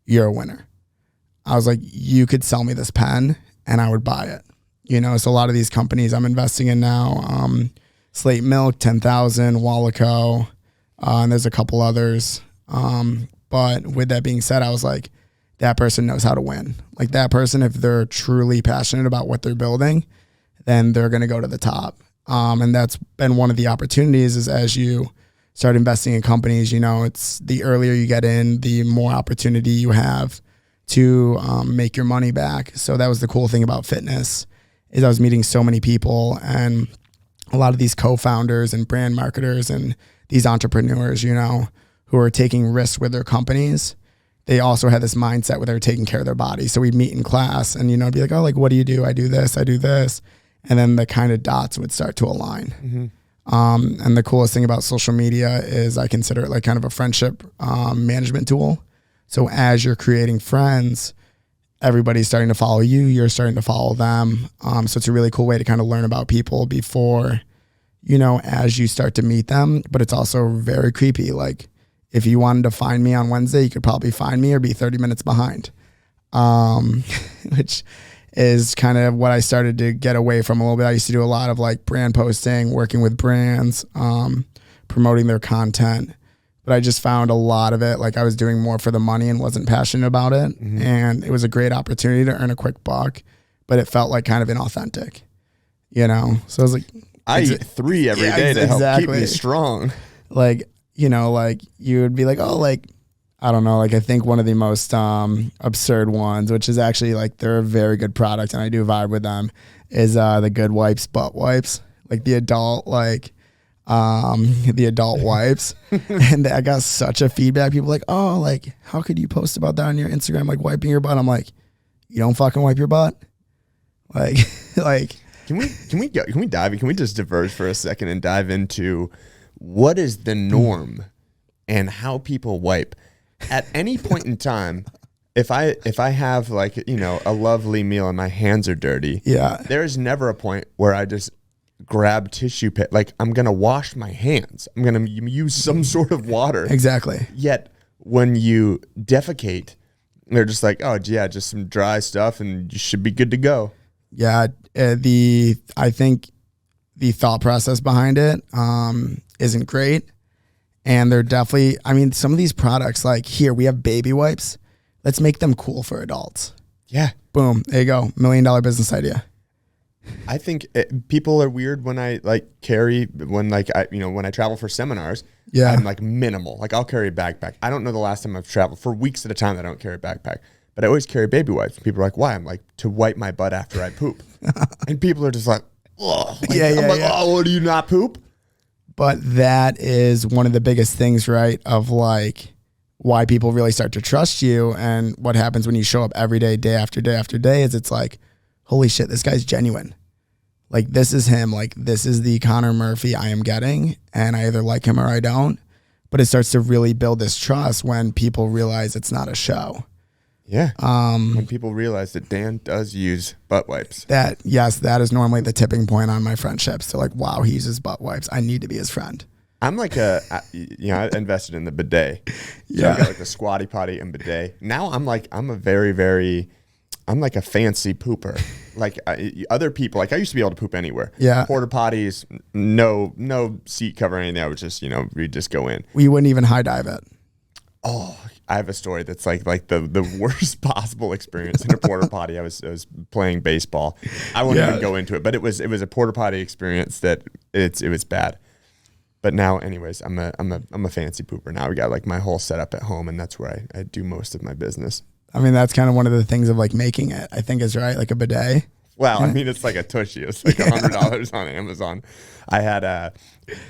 you're a winner. I was like, you could sell me this pen and I would buy it. You know, so a lot of these companies I'm investing in now, Slate Milk, 10,000, Wallaco, and there's a couple others. But with that being said, I was like, that person knows how to win. Like that person, if they're truly passionate about what they're building, then they're going to go to the top. And that's been one of the opportunities is as you start investing in companies, you know, it's the earlier you get in, the more opportunity you have to make your money back. So that was the cool thing about fitness is I was meeting so many people and a lot of these co-founders and brand marketers and these entrepreneurs, you know, who are taking risks with their companies. They also had this mindset where they're taking care of their body. So we'd meet in class and, you know, be like, oh, like, what do you do? I do this, I do this. And then the kind of dots would start to align. Mm-hmm. And the coolest thing about social media is I consider it like kind of a friendship management tool. So as you're creating friends, everybody's starting to follow you, you're starting to follow them. So it's a really cool way to kind of learn about people before, you know, as you start to meet them. But it's also very creepy. Like if you wanted to find me on Wednesday, you could probably find me or be 30 minutes behind, which is kind of what I started to get away from a little bit. I used to do a lot of like brand posting, working with brands, promoting their content. but I just found a lot of it. Like I was doing more for the money and wasn't passionate about it. Mm-hmm. And it was a great opportunity to earn a quick buck, but it felt like kind of inauthentic, you know? So I was like, I eat 3 every day to help keep me strong. Like, you know, like you would be like, oh, like, I don't know. Like I think one of the most absurd ones, which is actually like, they're a very good product and I do vibe with them, is the Good Wipes butt wipes, like the adult, like, the adult wipes. And I got such a feedback. People like, oh, like, how could you post about that on your Instagram, like wiping your butt? I'm like, you don't fucking wipe your butt? Like, like. Can we just diverge for a second and dive into what is the norm and how people wipe? At any point in time, if I have like, you know, a lovely meal and my hands are dirty, yeah, there is never a point where I just grab tissue paper. Like I'm gonna wash my hands. I'm gonna use some sort of water. Exactly. Yet when you defecate, they're just like, oh yeah, just some dry stuff and you should be good to go. Yeah, I think the thought process behind it isn't great. And they're definitely, I mean, some of these products, like here, we have baby wipes. Let's make them cool for adults. Yeah. Boom. There you go. $1 million business idea. I think people are weird when I like when I travel for seminars. Yeah. I'm like minimal. Like I'll carry a backpack. I don't know the last time I've traveled for weeks at a time. I don't carry a backpack, but I always carry baby wipes. People are like, why? I'm like, to wipe my butt after I poop. And people are just like, oh, like, I'm like, oh, do you not poop? But that is one of the biggest things, right? Of like why people really start to trust you. And what happens when you show up every day, day after day after day, is it's like, holy shit, this guy's genuine. Like this is him. Like this is the Conor Murphy I am getting. And I either like him or I don't. But it starts to really build this trust when people realize it's not a show. Yeah. When people realize that Dan does use butt wipes. That is normally the tipping point on my friendships. So like, wow, he uses butt wipes. I need to be his friend. I'm like I invested in the bidet. So I got like the squatty potty and bidet. Now I'm like a fancy pooper. Like other people, like I used to be able to poop anywhere. Yeah. Porta potties, no seat cover or anything. I would just, we'd just go in. We wouldn't even high dive it. Oh, I have a story that's like the worst possible experience in a porta potty. I was playing baseball. I won't even go into it, but it was a porta potty experience that it was bad. But now, anyways, I'm a fancy pooper now. We got like my whole setup at home, and that's where I do most of my business. I mean, that's kind of one of the things of like making it, I think, is right, like a bidet. Well, I mean, it's like a tushy. It's like $100 on Amazon. I had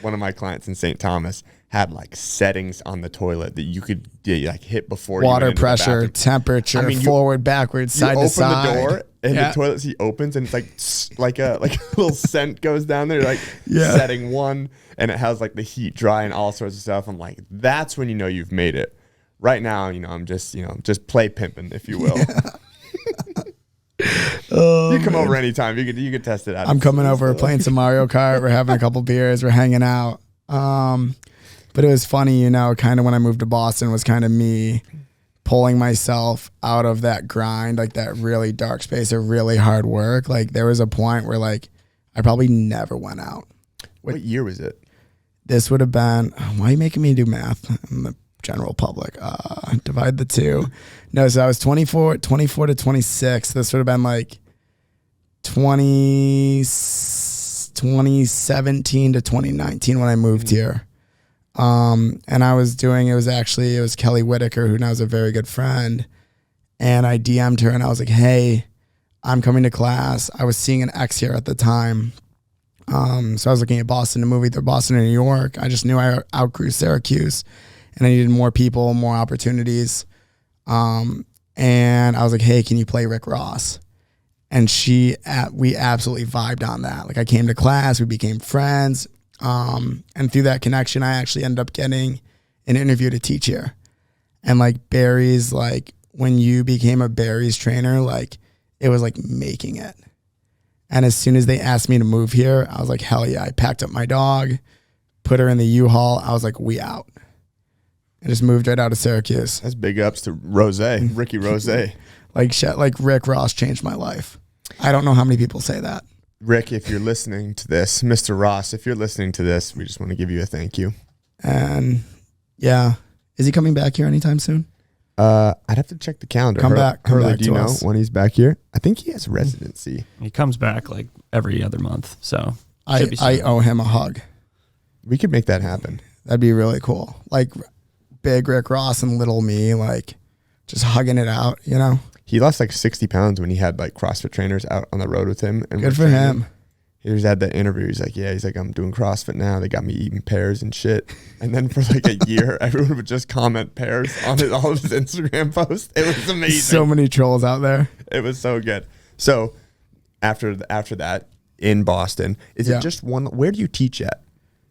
one of my clients in St. Thomas had like settings on the toilet that you could like hit before water you went pressure, temperature, forward, backwards, side to side. You open the door and the toilet seat opens and it's like a little scent goes down there, like setting 1, and it has like the heat dry and all sorts of stuff. I'm like, that's when you know you've made it. Right now, I'm just play pimping, if you will. You come over anytime. You could test it out. I'm coming over, playing some Mario Kart. We're having a couple beers. We're hanging out. But it was funny, kind of when I moved to Boston was kind of me pulling myself out of that grind, like that really dark space of really hard work. Like there was a point where like I probably never went out. What year was it? This would have been, why are you making me do math in the general public? Divide the two. No, so I was 24 to 26. This would have been like 2017 to 2019 when I moved here. And it was Kelly Whitaker, who now is a very good friend. And I DM'd her and I was like, hey, I'm coming to class. I was seeing an ex here at the time. So I was looking at Boston to move either Boston or New York. I just knew I outgrew Syracuse and I needed more people, more opportunities. And I was like, hey, can you play Rick Ross? And we absolutely vibed on that. Like I came to class, we became friends. And through that connection, I actually ended up getting an interview to teach here. And like Barry's, like when you became a Barry's trainer, like it was like making it. And as soon as they asked me to move here, I was like, hell yeah. I packed up my dog, put her in the U-Haul. I was like, we out. I just moved right out of Syracuse. That's big ups to Ricky Rose. Like Rick Ross changed my life. I don't know how many people say that. Rick, if you're listening to this, Mr. Ross, if you're listening to this, we just want to give you a thank you. And Yeah. Is he coming back here anytime soon? I'd have to check the calendar. Come back Do you know us. when he's back here? I think he has residency. He comes back like every other month. So I owe him a hug. We could make that happen. That'd be really cool. Like big Rick Ross and little me, like just hugging it out, you know? He lost like 60 pounds when he had like CrossFit trainers out on the road with him. And Good for him. He was at that interview. He's like, I'm doing CrossFit now. They got me eating pears and shit. And then for like a year, everyone would just comment pears on all of his Instagram posts. It was amazing. So many trolls out there. It was so good. So after that in Boston, is it just one? Where do you teach at?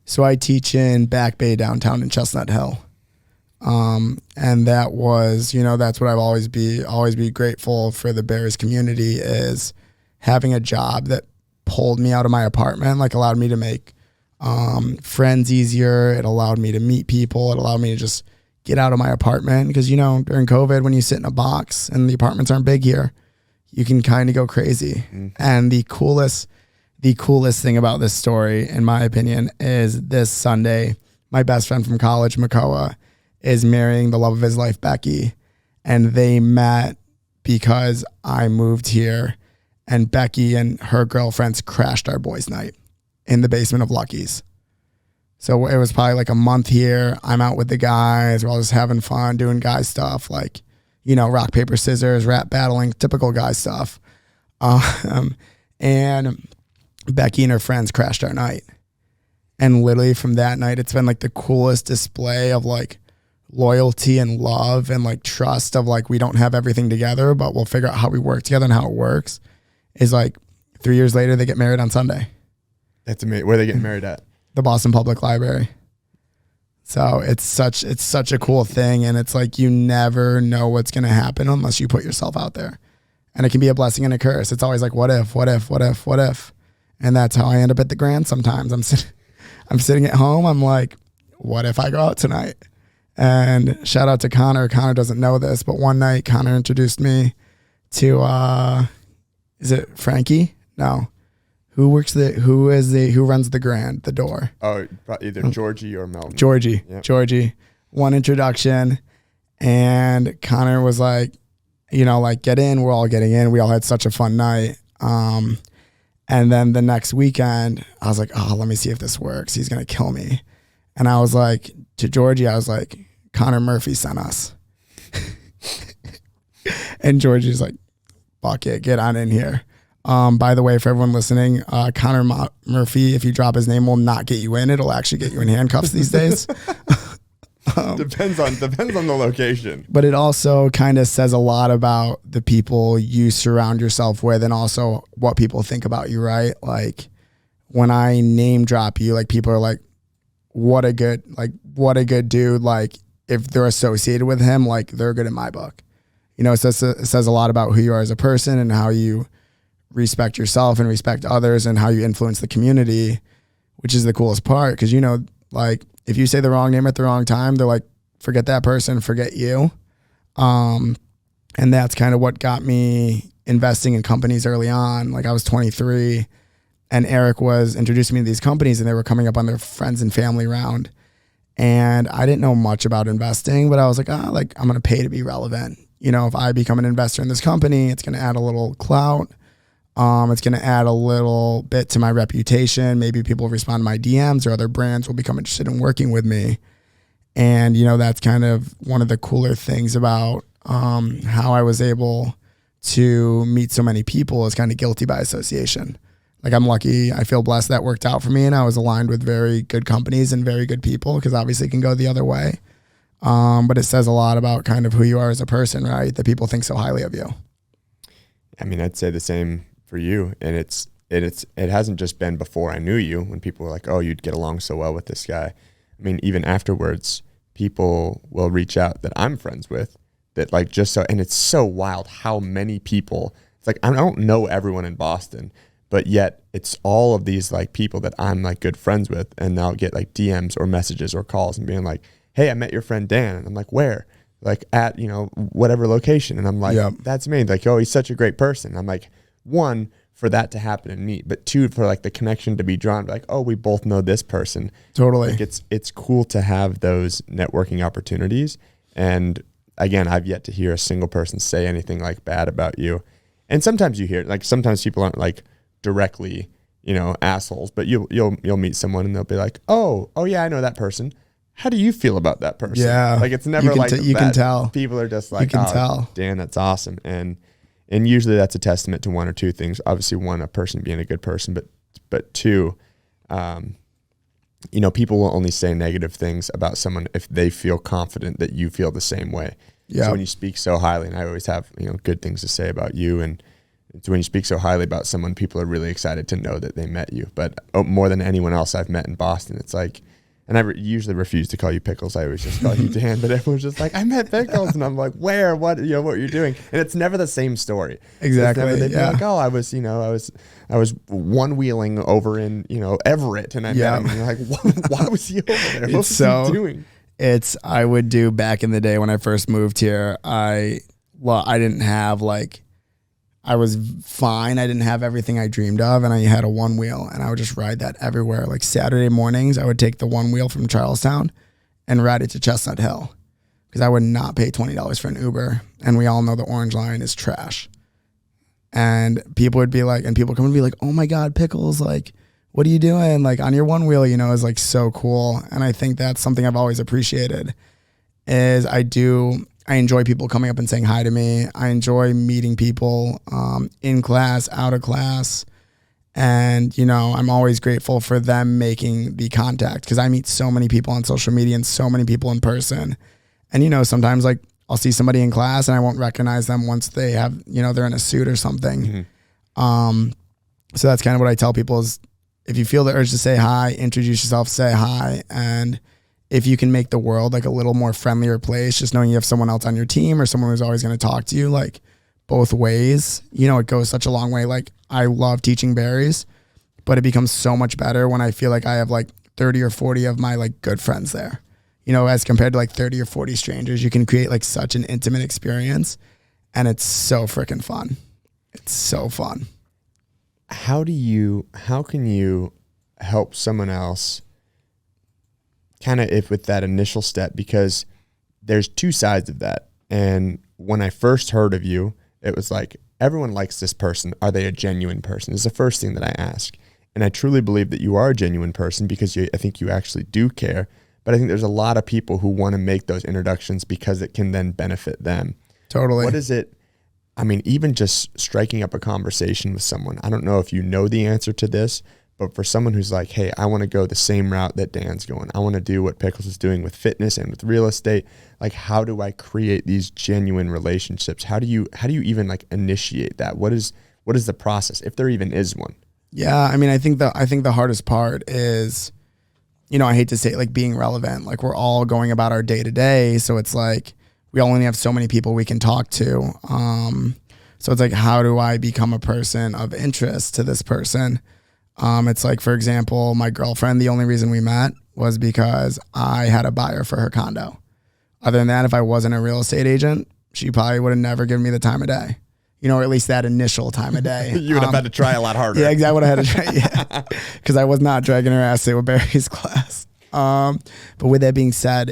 So I teach in Back Bay downtown in Chestnut Hill. And that was, that's what I've always be grateful for the Bears community is having a job that pulled me out of my apartment, like allowed me to make friends easier. It allowed me to meet people. It allowed me to just get out of my apartment because, during COVID, when you sit in a box and the apartments aren't big here, you can kind of go crazy. Mm-hmm. And the coolest thing about this story, in my opinion, is this Sunday, my best friend from college, Makoa, is marrying the love of his life, Becky. And they met because I moved here and Becky and her girlfriends crashed our boys' night in the basement of Lucky's. So it was probably like a month here. I'm out with the guys. We're all just having fun, doing guy stuff, like, rock, paper, scissors, rap battling, typical guy stuff. And Becky and her friends crashed our night. And literally from that night, it's been like the coolest display of like loyalty and love and like trust of like, we don't have everything together, but we'll figure out how we work together and how it works. Is like 3 years later, they get married on Sunday. That's amazing. Where are they getting married at? The Boston Public Library. So it's such a cool thing. And it's like, you never know what's going to happen unless you put yourself out there. And it can be a blessing and a curse. It's always like, what if? And that's how I end up at the Grand sometimes. I'm sitting at home. I'm like, what if I go out tonight? And shout out to Conor. Conor doesn't know this, but one night Conor introduced me to, is it Frankie? No. Who runs the Grand, the door? Oh, either Georgie or Melvin. Georgie. Yep. Georgie. One introduction. And Conor was like, get in. We're all getting in. We all had such a fun night. And then the next weekend, I was like, oh, let me see if this works. He's going to kill me. And I was like, to Georgie, I was like, Connor Murphy sent us. And Georgie's like, fuck it, get on in here. By the way, for everyone listening, Connor Murphy, if you drop his name, will not get you in. It'll actually get you in handcuffs these days. Depends on the location. But it also kind of says a lot about the people you surround yourself with and also what people think about you, right? Like when I name drop you, like people are like, what a good dude. Like if they're associated with him, like they're good in my book. It says a lot about who you are as a person and how you respect yourself and respect others and how you influence the community, which is the coolest part. Cause like if you say the wrong name at the wrong time, they're like, forget that person, forget you. And that's kind of what got me investing in companies early on. Like I was 23 and Eric was introducing me to these companies and they were coming up on their friends and family round. And I didn't know much about investing, but I was like, I'm going to pay to be relevant. If I become an investor in this company, it's going to add a little clout. It's going to add a little bit to my reputation. Maybe people respond to my DMs or other brands will become interested in working with me. And, that's kind of one of the cooler things about how I was able to meet so many people is kind of guilty by association. Like I'm lucky. I feel blessed that worked out for me and I was aligned with very good companies and very good people because obviously it can go the other way. But it says a lot about kind of who you are as a person, right? That people think so highly of you. I mean, I'd say the same for you. And it hasn't just been before I knew you when people were like, oh, you'd get along so well with this guy. I mean, even afterwards, people will reach out that I'm friends with that like just so, and it's so wild how many people, it's like, I don't know everyone in Boston, but yet it's all of these like people that I'm like good friends with. And I'll get like DMs or messages or calls and being like, hey, I met your friend Dan. And I'm like, where? Like at, whatever location. And I'm like, That's me. Like, oh, he's such a great person. I'm like, one, for that to happen and meet, but two, for like the connection to be drawn, like, oh, we both know this person. Totally. Like it's cool to have those networking opportunities. And again, I've yet to hear a single person say anything like bad about you. And sometimes you hear, like, sometimes people aren't like directly, assholes, but you'll meet someone and they'll be like, oh yeah, I know that person. How do you feel about that person? Yeah. Like, it's never like you can tell. People are just like, you can tell. Dan, that's awesome. And usually that's a testament to one or two things. Obviously, one, a person being a good person, but two, people will only say negative things about someone if they feel confident that you feel the same way. Yeah. So when you speak so highly, and I always have, good things to say about you, and so when you speak so highly about someone, people are really excited to know that they met you. But more than anyone else I've met in Boston, it's like, and I usually refuse to call you Pickles. I always just call you Dan, but everyone's just like, I met Pickles. And I'm like, where, what, what you're doing. And it's never the same story. Exactly. They'd be like, oh, I was one wheeling over in, Everett. And I met him, and you're like, why was he over there? What was he doing? I would do back in the day when I first moved here. I didn't have I was fine. I didn't have everything I dreamed of, and I had a one wheel, and I would just ride that everywhere. Like Saturday mornings, I would take the one wheel from Charlestown and ride it to Chestnut Hill, because I would not pay $20 for an Uber, and we all know the Orange Line is trash. And people would be like, and people come and be like, oh my God, Pickles, like, what are you doing? Like on your one wheel, is like so cool. And I think that's something I've always appreciated is I enjoy people coming up and saying hi to me. I enjoy meeting people in class, out of class. And, I'm always grateful for them making the contact, because I meet so many people on social media and so many people in person. And, sometimes like I'll see somebody in class and I won't recognize them once they have, they're in a suit or something. Mm-hmm. So that's kind of what I tell people is, if you feel the urge to say hi, introduce yourself, say hi. And if you can make the world like a little more friendlier place, just knowing you have someone else on your team or someone who's always going to talk to you, like both ways, it goes such a long way. Like I love teaching berries, but it becomes so much better when I feel like I have like 30 or 40 of my like good friends there, as compared to like 30 or 40 strangers. You can create like such an intimate experience, and it's so freaking fun. It's so fun. How can you help someone else kind of with that initial step? Because there's two sides of that. And when I first heard of you, it was like, everyone likes this person. Are they a genuine person? Is the first thing that I ask. And I truly believe that you are a genuine person, because I think you actually do care. But I think there's a lot of people who want to make those introductions because it can then benefit them. Totally. What is it? I mean, even just striking up a conversation with someone. I don't know if you know the answer to this, but for someone who's like, hey, I want to go the same route that Dan's going. I want to do what Pickles is doing with fitness and with real estate. Like, how do I create these genuine relationships? How do you even like initiate that? What is the process, if there even is one? Yeah, I mean, I think the hardest part is, I hate to say it, like being relevant. Like we're all going about our day to day, so it's like we only have so many people we can talk to. So it's like, how do I become a person of interest to this person? It's like, for example, my girlfriend, the only reason we met was because I had a buyer for her condo. Other than that, if I wasn't a real estate agent, she probably would have never given me the time of day, or at least that initial time of day. You would have had to try a lot harder. Yeah, exactly. I would have had to try. Yeah, because I was not dragging her ass to a Barry's class. But with that being said,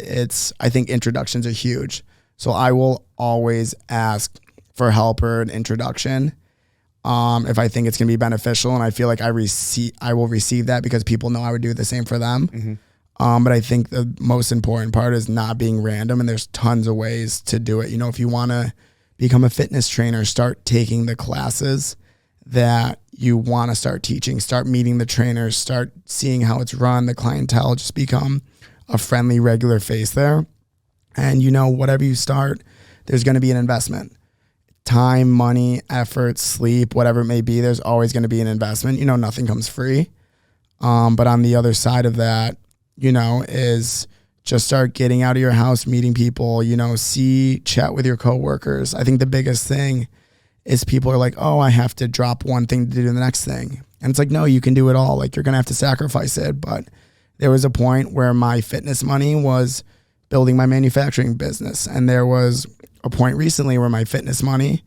I think introductions are huge. So I will always ask for help or an introduction. If I think it's going to be beneficial, and I feel like I will receive that because people know I would do the same for them. Mm-hmm. But I think the most important part is not being random, and there's tons of ways to do it. If you want to become a fitness trainer, start taking the classes that you want to start teaching, start meeting the trainers, start seeing how it's run, the clientele, just become a friendly, regular face there. And whatever you start, there's going to be an investment. Time, money, effort, sleep, whatever it may be, there's always going to be an investment. Nothing comes free. But on the other side of that, is just start getting out of your house, meeting people, chat with your coworkers. I think the biggest thing is people are like, oh, I have to drop one thing to do the next thing. And it's like, no, you can do it all. Like, you're going to have to sacrifice it. But there was a point where my fitness money was building my manufacturing business. And there was a point recently where my fitness money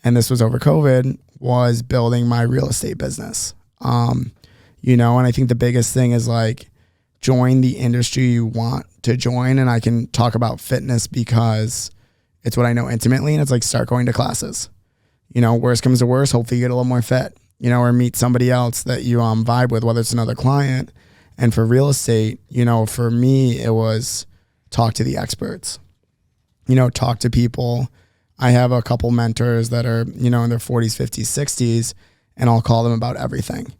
and this was over COVID, was building my real estate business. You know, and I think the biggest thing is like join the industry you want to join. And I can talk about fitness because it's what I know intimately, and it's like start going to classes. You know, worst comes to worst, hopefully you get a little more fit, you know, or meet somebody else that you vibe with, whether it's another client. And for real estate, you know, for me, it was talk to the experts, you know, talk to people. I have a couple mentors that are, you know, in their 40s, 50s, 60s, and I'll call them about everything.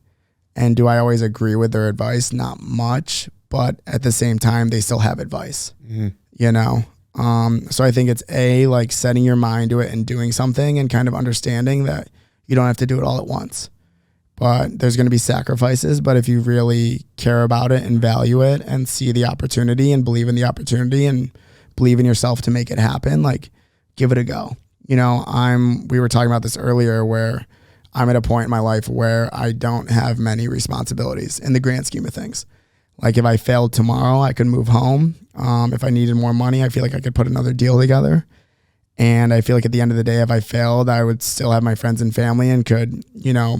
And do I always agree with their advice? Not much, but at the same time, they still have advice, you know? So I think it's like setting your mind to it and doing something and kind of understanding that you don't have to do it all at once, but there's going to be sacrifices. But if you really care about it and value it and see the opportunity and believe in the opportunity and believe in yourself to make it happen, like give it a go. You know, we were talking about this earlier where I'm at a point in my life where I don't have many responsibilities in the grand scheme of things. Like if I failed tomorrow, I could move home. If I needed more money, I feel like I could put another deal together. And I feel like at the end of the day, if I failed, I would still have my friends and family and could, you know,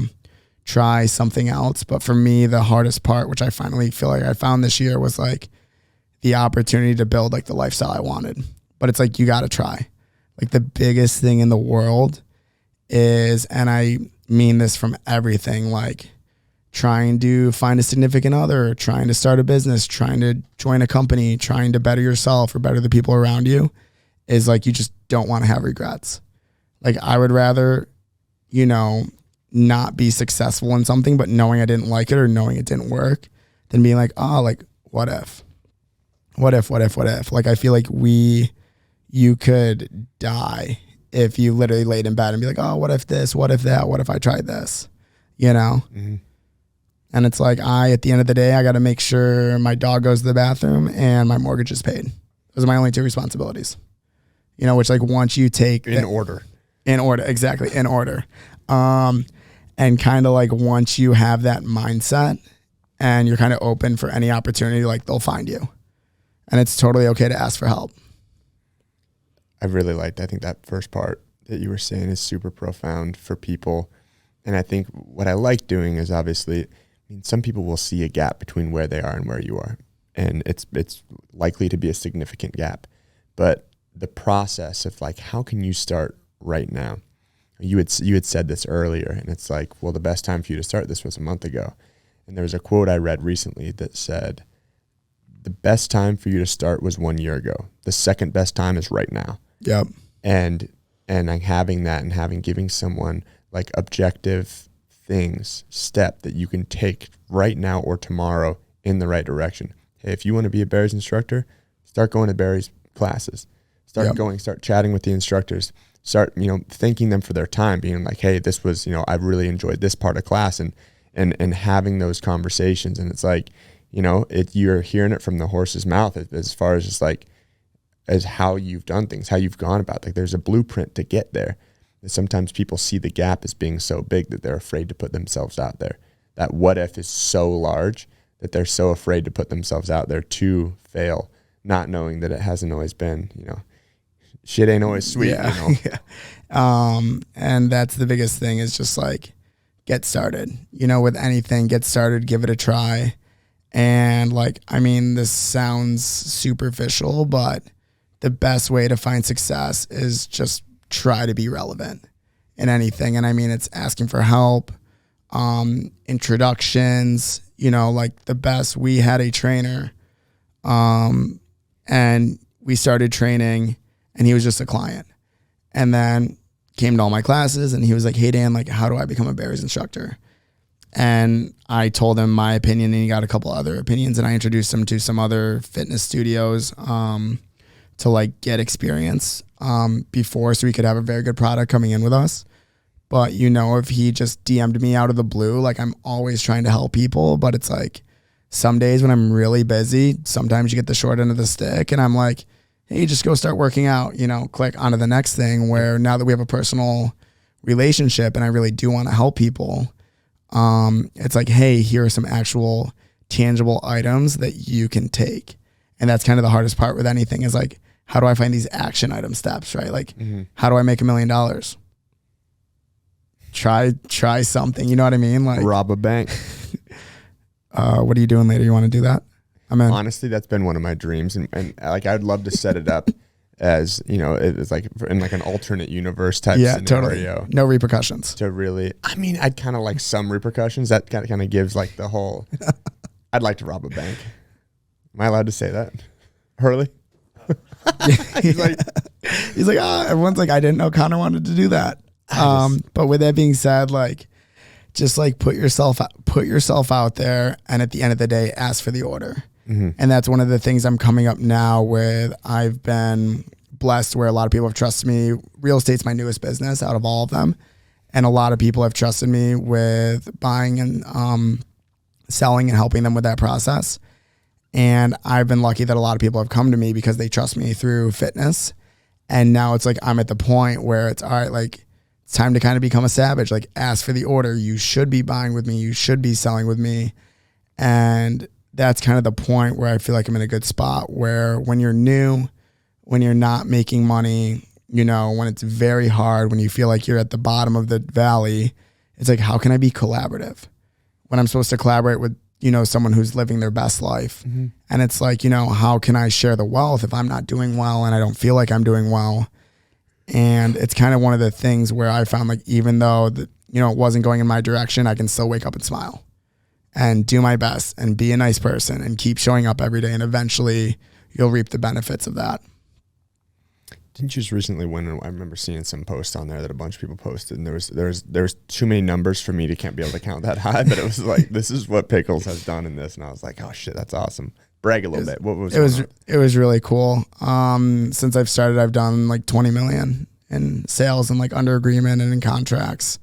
try something else. But for me, the hardest part, which I finally feel like I found this year, was like the opportunity to build like the lifestyle I wanted. But it's like, you got to try. Like the biggest thing in the world is, and I mean this from everything, like trying to find a significant other, trying to start a business, trying to join a company, trying to better yourself or better the people around you, is like, you just don't want to have regrets. Like I would rather, you know, not be successful in something, but knowing I didn't like it or knowing it didn't work, than being like, oh, like what if? Like I feel like you could die if you literally laid in bed and be like, oh, what if this, what if that, what if I tried this, you know? And it's like, at the end of the day, I got to make sure my dog goes to the bathroom and my mortgage is paid. Those are my only two responsibilities, you know, which like once you take in order, exactly. In order. And kind of like once you have that mindset and you're kind of open for any opportunity, like they'll find you, and it's totally okay to ask for help. I think that first part that you were saying is super profound for people. And I think what I like doing is obviously, some people will see a gap between where they are and where you are. And it's likely to be a significant gap. But the process of like, how can you start right now? You had said this earlier, and it's like, well, the best time for you to start this was a month ago. And there was a quote I read recently that said, the best time for you to start was 1 year ago. The second best time is right now. Yep. And like having that and giving someone like objective step that you can take right now or tomorrow in the right direction. Hey, if you want to be a Barry's instructor, start going to Barry's classes. Start chatting with the instructors. Start, you know, thanking them for their time, being like, hey, this was, you know, I really enjoyed this part of class, and having those conversations. And it's like, you know, you're hearing it from the horse's mouth as far as just like, as how you've done things, how you've gone about. Like there's a blueprint to get there. And sometimes people see the gap as being so big that they're afraid to put themselves out there. That what if is so large that they're so afraid to put themselves out there to fail, not knowing that it hasn't always been, you know, shit ain't always sweet, yeah. you know? Yeah. And that's the biggest thing is just like, get started, you know, with anything, get started, give it a try. And like, I mean, this sounds superficial, but the best way to find success is just try to be relevant in anything. And I mean, it's asking for help, introductions, you know, like we had a trainer, and we started training and he was just a client, and then came to all my classes and he was like, hey Dan, like, how do I become a Barry's instructor? And I told him my opinion, and he got a couple other opinions, and I introduced him to some other fitness studios, to like get experience before, so we could have a very good product coming in with us. But you know, if he just DM'd me out of the blue, like I'm always trying to help people, but it's like some days when I'm really busy, sometimes you get the short end of the stick, and I'm like, hey, just go start working out, you know, click onto the next thing. Where now that we have a personal relationship and I really do want to help people, it's like, hey, here are some actual tangible items that you can take. And that's kind of the hardest part with anything, is like, how do I find these action item steps, right? Like, how do I make $1 million? try something. You know what I mean? Like rob a bank. what are you doing later? You want to do that? I'm in. Honestly, that's been one of my dreams, and like I'd love to set it up as, you know, it's like in like an alternate universe type scenario. Totally. No repercussions. To really, I mean, I'd kind of like some repercussions. That kind of gives like the whole. I'd like to rob a bank. Am I allowed to say that? Hurley? He's like, everyone's like, I didn't know Conor wanted to do that. But with that being said, like, just like put yourself out there, and at the end of the day, ask for the order. Mm-hmm. And that's one of the things I'm coming up now with. I've been blessed where a lot of people have trusted me. Real estate's my newest business out of all of them. And a lot of people have trusted me with buying and selling and helping them with that process. And I've been lucky that a lot of people have come to me because they trust me through fitness. And now it's like, I'm at the point where it's all right, like it's time to kind of become a savage, like ask for the order. You should be buying with me. You should be selling with me. And that's kind of the point where I feel like I'm in a good spot where when you're new, when you're not making money, you know, when it's very hard, when you feel like you're at the bottom of the valley, it's like, how can I be collaborative when I'm supposed to collaborate with, you know, someone who's living their best life? Mm-hmm. And it's like, you know, how can I share the wealth if I'm not doing well and I don't feel like I'm doing well? And it's kind of one of the things where I found like, even though the, you know, it wasn't going in my direction, I can still wake up and smile and do my best and be a nice person and keep showing up every day. And eventually you'll reap the benefits of that. Didn't you just recently win? I remember seeing some post on there that a bunch of people posted, and there was too many numbers for me to can't be able to count that high. But it was like, this is what Pickles has done in this, and I was like, oh shit, that's awesome. Brag a little bit. What was it was really cool. Since I've started, I've done like 20 million in sales and like under agreement and in contracts.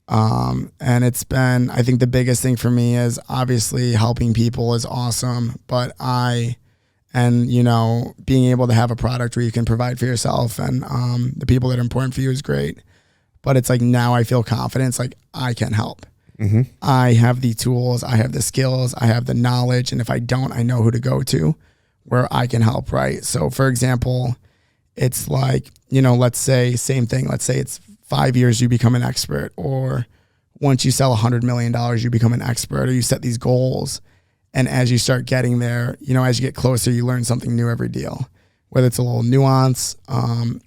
And it's been, I think the biggest thing for me is obviously helping people is awesome, but you know, being able to have a product where you can provide for yourself and the people that are important for you is great. But it's like, now I feel confident. It's like, I can help. Mm-hmm. I have the tools, I have the skills, I have the knowledge. And if I don't, I know who to go to where I can help, right? So for example, it's like, you know, let's say same thing. Let's say it's 5 years, you become an expert, or once you sell $100 million, you become an expert, or you set these goals. And as you start getting there, you know, as you get closer, you learn something new every deal, whether it's a little nuance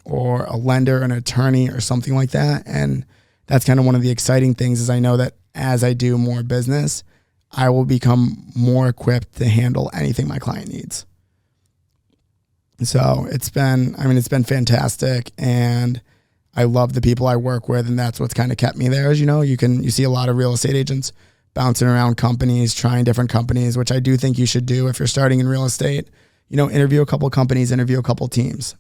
or a lender, an attorney or something like that. And that's kind of one of the exciting things is I know that as I do more business, I will become more equipped to handle anything my client needs. So it's been fantastic. And I love the people I work with. And that's what's kind of kept me there. As you know, you see a lot of real estate agents bouncing around companies, trying different companies, which I do think you should do if you're starting in real estate. You know, interview a couple companies, interview a couple teams,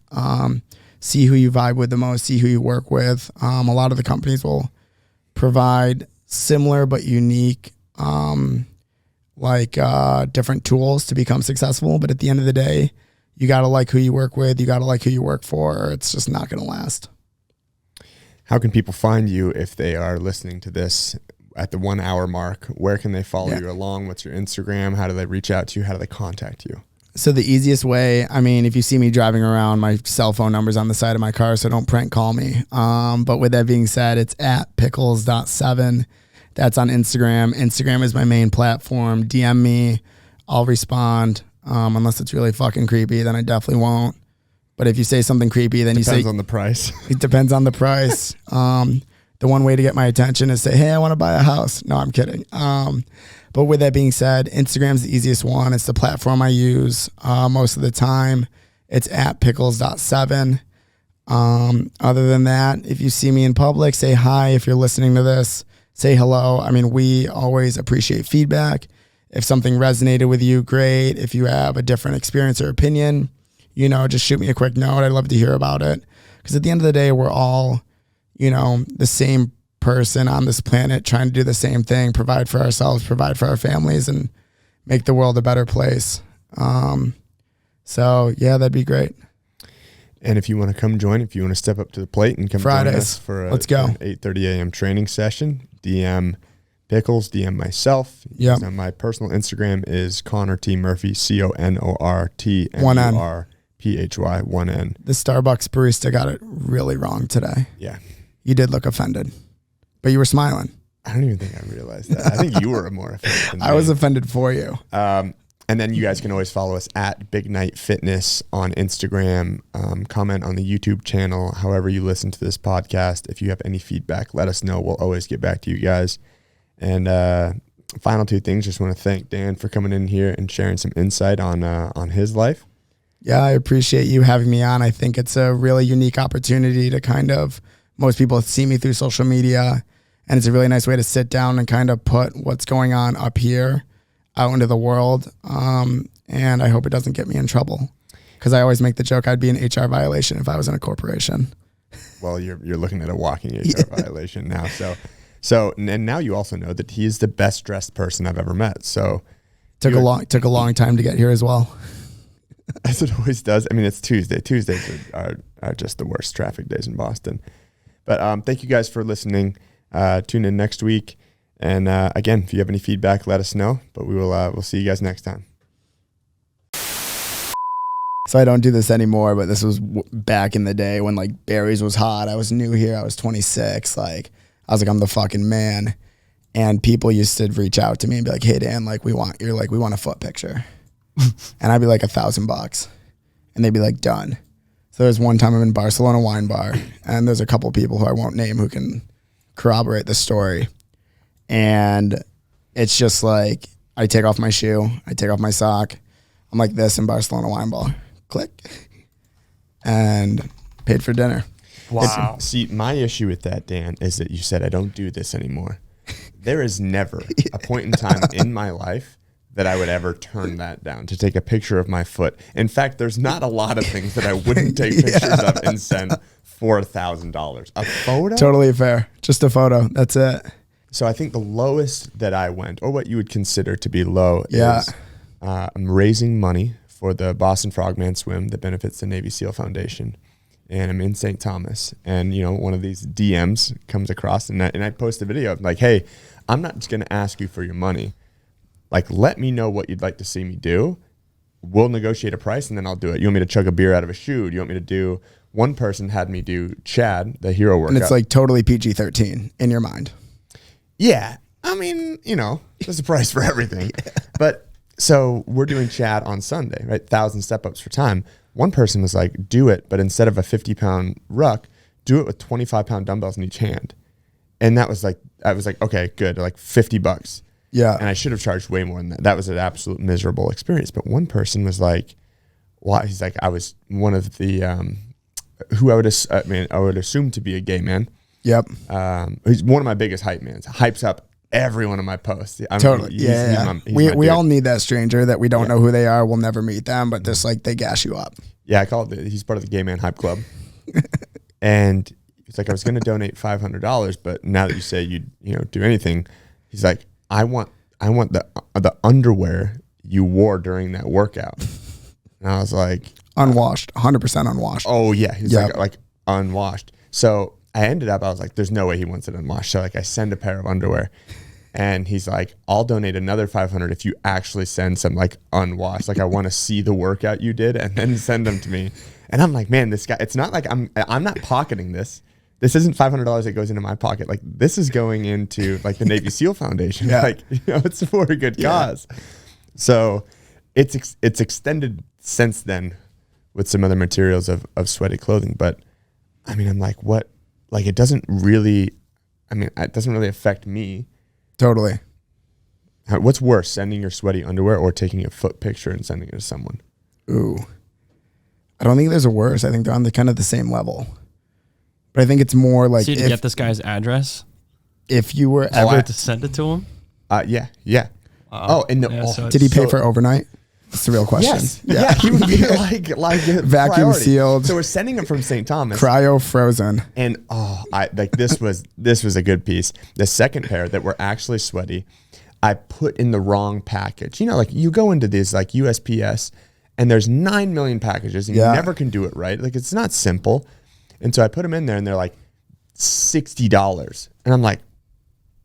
see who you vibe with the most, see who you work with. A lot of the companies will provide similar but unique, different tools to become successful. But at the end of the day, you got to like who you work with. You got to like who you work for, or it's just not going to last. How can people find you if they are listening to this at the 1 hour mark? Where can they follow you along? What's your Instagram? How do they reach out to you? How do they contact you? So the easiest way, I mean, if you see me driving around, my cell phone number's on the side of my car, so don't prank call me. But with that being said, it's at pickles.7. That's on Instagram. Instagram is my main platform. DM me. I'll respond. Unless it's really fucking creepy, then I definitely won't. But if you say something creepy, then Depends on the price. It depends on the price. The one way to get my attention is say, hey, I want to buy a house. No, I'm kidding. But with that being said, Instagram's the easiest one. It's the platform I use most of the time. It's at pickles.7. Other than that, if you see me in public, say hi. If you're listening to this, say hello. I mean, we always appreciate feedback. If something resonated with you, great. If you have a different experience or opinion, you know, just shoot me a quick note. I'd love to hear about it. Because at the end of the day, we're all, you know, the same person on this planet trying to do the same thing, provide for ourselves, provide for our families, and make the world a better place. So yeah, that'd be great. And if you want to come join, if you want to step up to the plate and come Fridays, join us for let's go. An 8:30 a.m. training session, DM Pickles, DM myself. Yeah. My personal Instagram is Conor T Murphy, CONORT MURPHY 1N. The Starbucks barista got it really wrong today. Yeah. You did look offended. but you were smiling. I don't even think I realized that. I think you were more offended than me. I was offended for you. And then you guys can always follow us at Big Night Fitness on Instagram. Comment on the YouTube channel, however you listen to this podcast. If you have any feedback, let us know. We'll always get back to you guys. And final two things, just want to thank Dan for coming in here and sharing some insight on his life. Yeah, I appreciate you having me on. I think it's a really unique opportunity to kind of, most people see me through social media, and it's a really nice way to sit down and kind of put what's going on up here out into the world. And I hope it doesn't get me in trouble, because I always make the joke I'd be an HR violation if I was in a corporation. Well, you're looking at a walking HR violation now. So and now you also know that he is the best dressed person I've ever met. So took a long time to get here as well. As it always does. I mean, it's Tuesday. Tuesdays are just the worst traffic days in Boston. But thank you guys for listening. Tune in next week. And again, if you have any feedback, let us know. But we'll see you guys next time. So I don't do this anymore, but this was back in the day when like Barry's was hot. I was new here. I was 26. Like I was like, I'm the fucking man. And people used to reach out to me and be like, hey Dan, like we want a foot picture. And I'd be like $1,000, and they'd be like, done. So there's one time I'm in Barcelona wine bar, and there's a couple people who I won't name who can corroborate the story. And it's just like, I take off my shoe, I take off my sock. I'm like this in Barcelona wine bar, click, and paid for dinner. Wow. See, my issue with that, Dan, is that you said I don't do this anymore. There is never a point in time in my life that I would ever turn that down to take a picture of my foot. In fact, there's not a lot of things that I wouldn't take pictures of and send for $1,000. A photo? Totally fair. Just a photo. That's it. So I think the lowest that I went, or what you would consider to be low, is I'm raising money for the Boston Frogman Swim that benefits the Navy SEAL Foundation. And I'm in St. Thomas. And, one of these DMs comes across, and I post a video of like, hey, I'm not just going to ask you for your money. Like, let me know what you'd like to see me do. We'll negotiate a price, and then I'll do it. You want me to chug a beer out of a shoe? Do you want me to do... One person had me do Chad, the hero workout. And it's like totally PG-13 in your mind. Yeah. I mean, there's a price for everything. But so we're doing Chad on Sunday, right? 1,000 step-ups for time. One person was like, do it, but instead of a 50-pound ruck, do it with 25-pound dumbbells in each hand. And that was like, I was like, okay, good, like $50. Yeah. And I should have charged way more than that. That was an absolute miserable experience. But one person was like, why? He's like, I was one of the, who I would assume to be a gay man. Yep. He's one of my biggest hype mans. Hypes up every one of my posts. Totally. We all need that stranger that we don't know who they are. We'll never meet them, but just like they gas you up. Yeah. I call it, he's part of the Gay Man Hype Club. And he's like, I was going to donate $500, but now that you say you do anything, he's like, I want the underwear you wore during that workout. And I was like, unwashed, 100% unwashed. Oh yeah. He's like unwashed. So I ended up, I was like, there's no way he wants it unwashed. So like I send a pair of underwear, and he's like, I'll donate another $500 if you actually send some like unwashed. Like I want to see the workout you did and then send them to me. And I'm like, man, this guy, it's not like I'm not pocketing this. This isn't $500 that goes into my pocket. Like this is going into like the Navy SEAL Foundation. Yeah. Like, it's for a good cause. So it's extended since then with some other materials of sweaty clothing. But I mean, I'm like, what? Like it doesn't really affect me. Totally. What's worse, sending your sweaty underwear or taking a foot picture and sending it to someone? Ooh. I don't think there's a worse. I think they're on the kind of the same level. But I think it's more like, so you get this guy's address? If you were ever to send it to him? Yeah. Did he pay for overnight? That's the real question. Yes. Yeah. He would be like vacuum priority. Sealed. So we're sending him from St. Thomas. Cryo frozen. And this was a good piece. The second pair that were actually sweaty, I put in the wrong package. Like you go into these like USPS and there's 9 million packages and you never can do it right. Like it's not simple. And so I put them in there and they're like $60. And I'm like,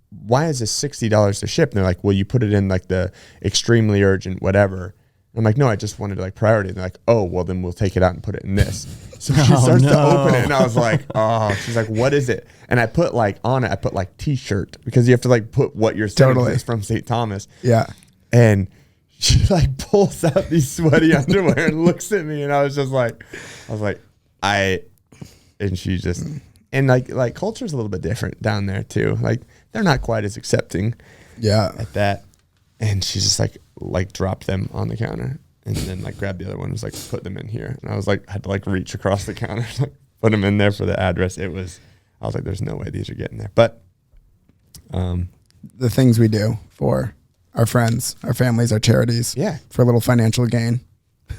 why is this $60 to ship? And they're like, well, you put it in like the extremely urgent, whatever. I'm like, no, I just wanted like priority. And they're like, oh, well then we'll take it out and put it in this. So she starts to no. open it, and I was like, oh, she's like, what is it? And I put like on it, I put like t-shirt, because you have to like put what you're saying Totally. is from St. Thomas. Yeah. And she like pulls out these sweaty underwear and looks at me, and I was like, and she just, and like culture's a little bit different down there too. Like they're not quite as accepting Yeah. at that. And she just like dropped them on the counter, and then like grabbed the other one and was like, put them in here. And I was like, had to like reach across the counter, like, put them in there for the address. I was like, there's no way these are getting there. But The things we do for our friends, our families, our charities. yeah, For a little financial gain. I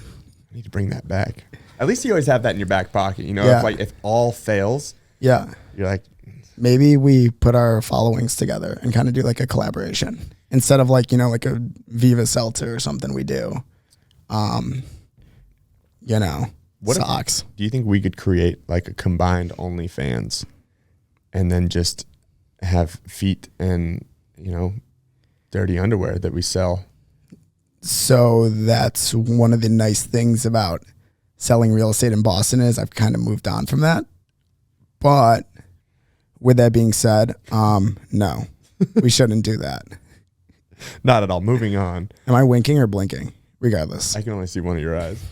need to bring that back. At least you always have that in your back pocket. You know, Yeah. if all fails, Yeah. you're like, Maybe we put our followings together and kind of do like a collaboration instead of like, like a Viva Seltzer or something we do. What if- socks. do you think we could create like a combined OnlyFans and then just have feet and, dirty underwear that we sell? So that's one of the nice things about selling real estate in Boston is I've kind of moved on from that. But with that being said, no, we shouldn't do that. Not at all. Moving on. Am I winking or blinking? Regardless. I can only see one of your eyes.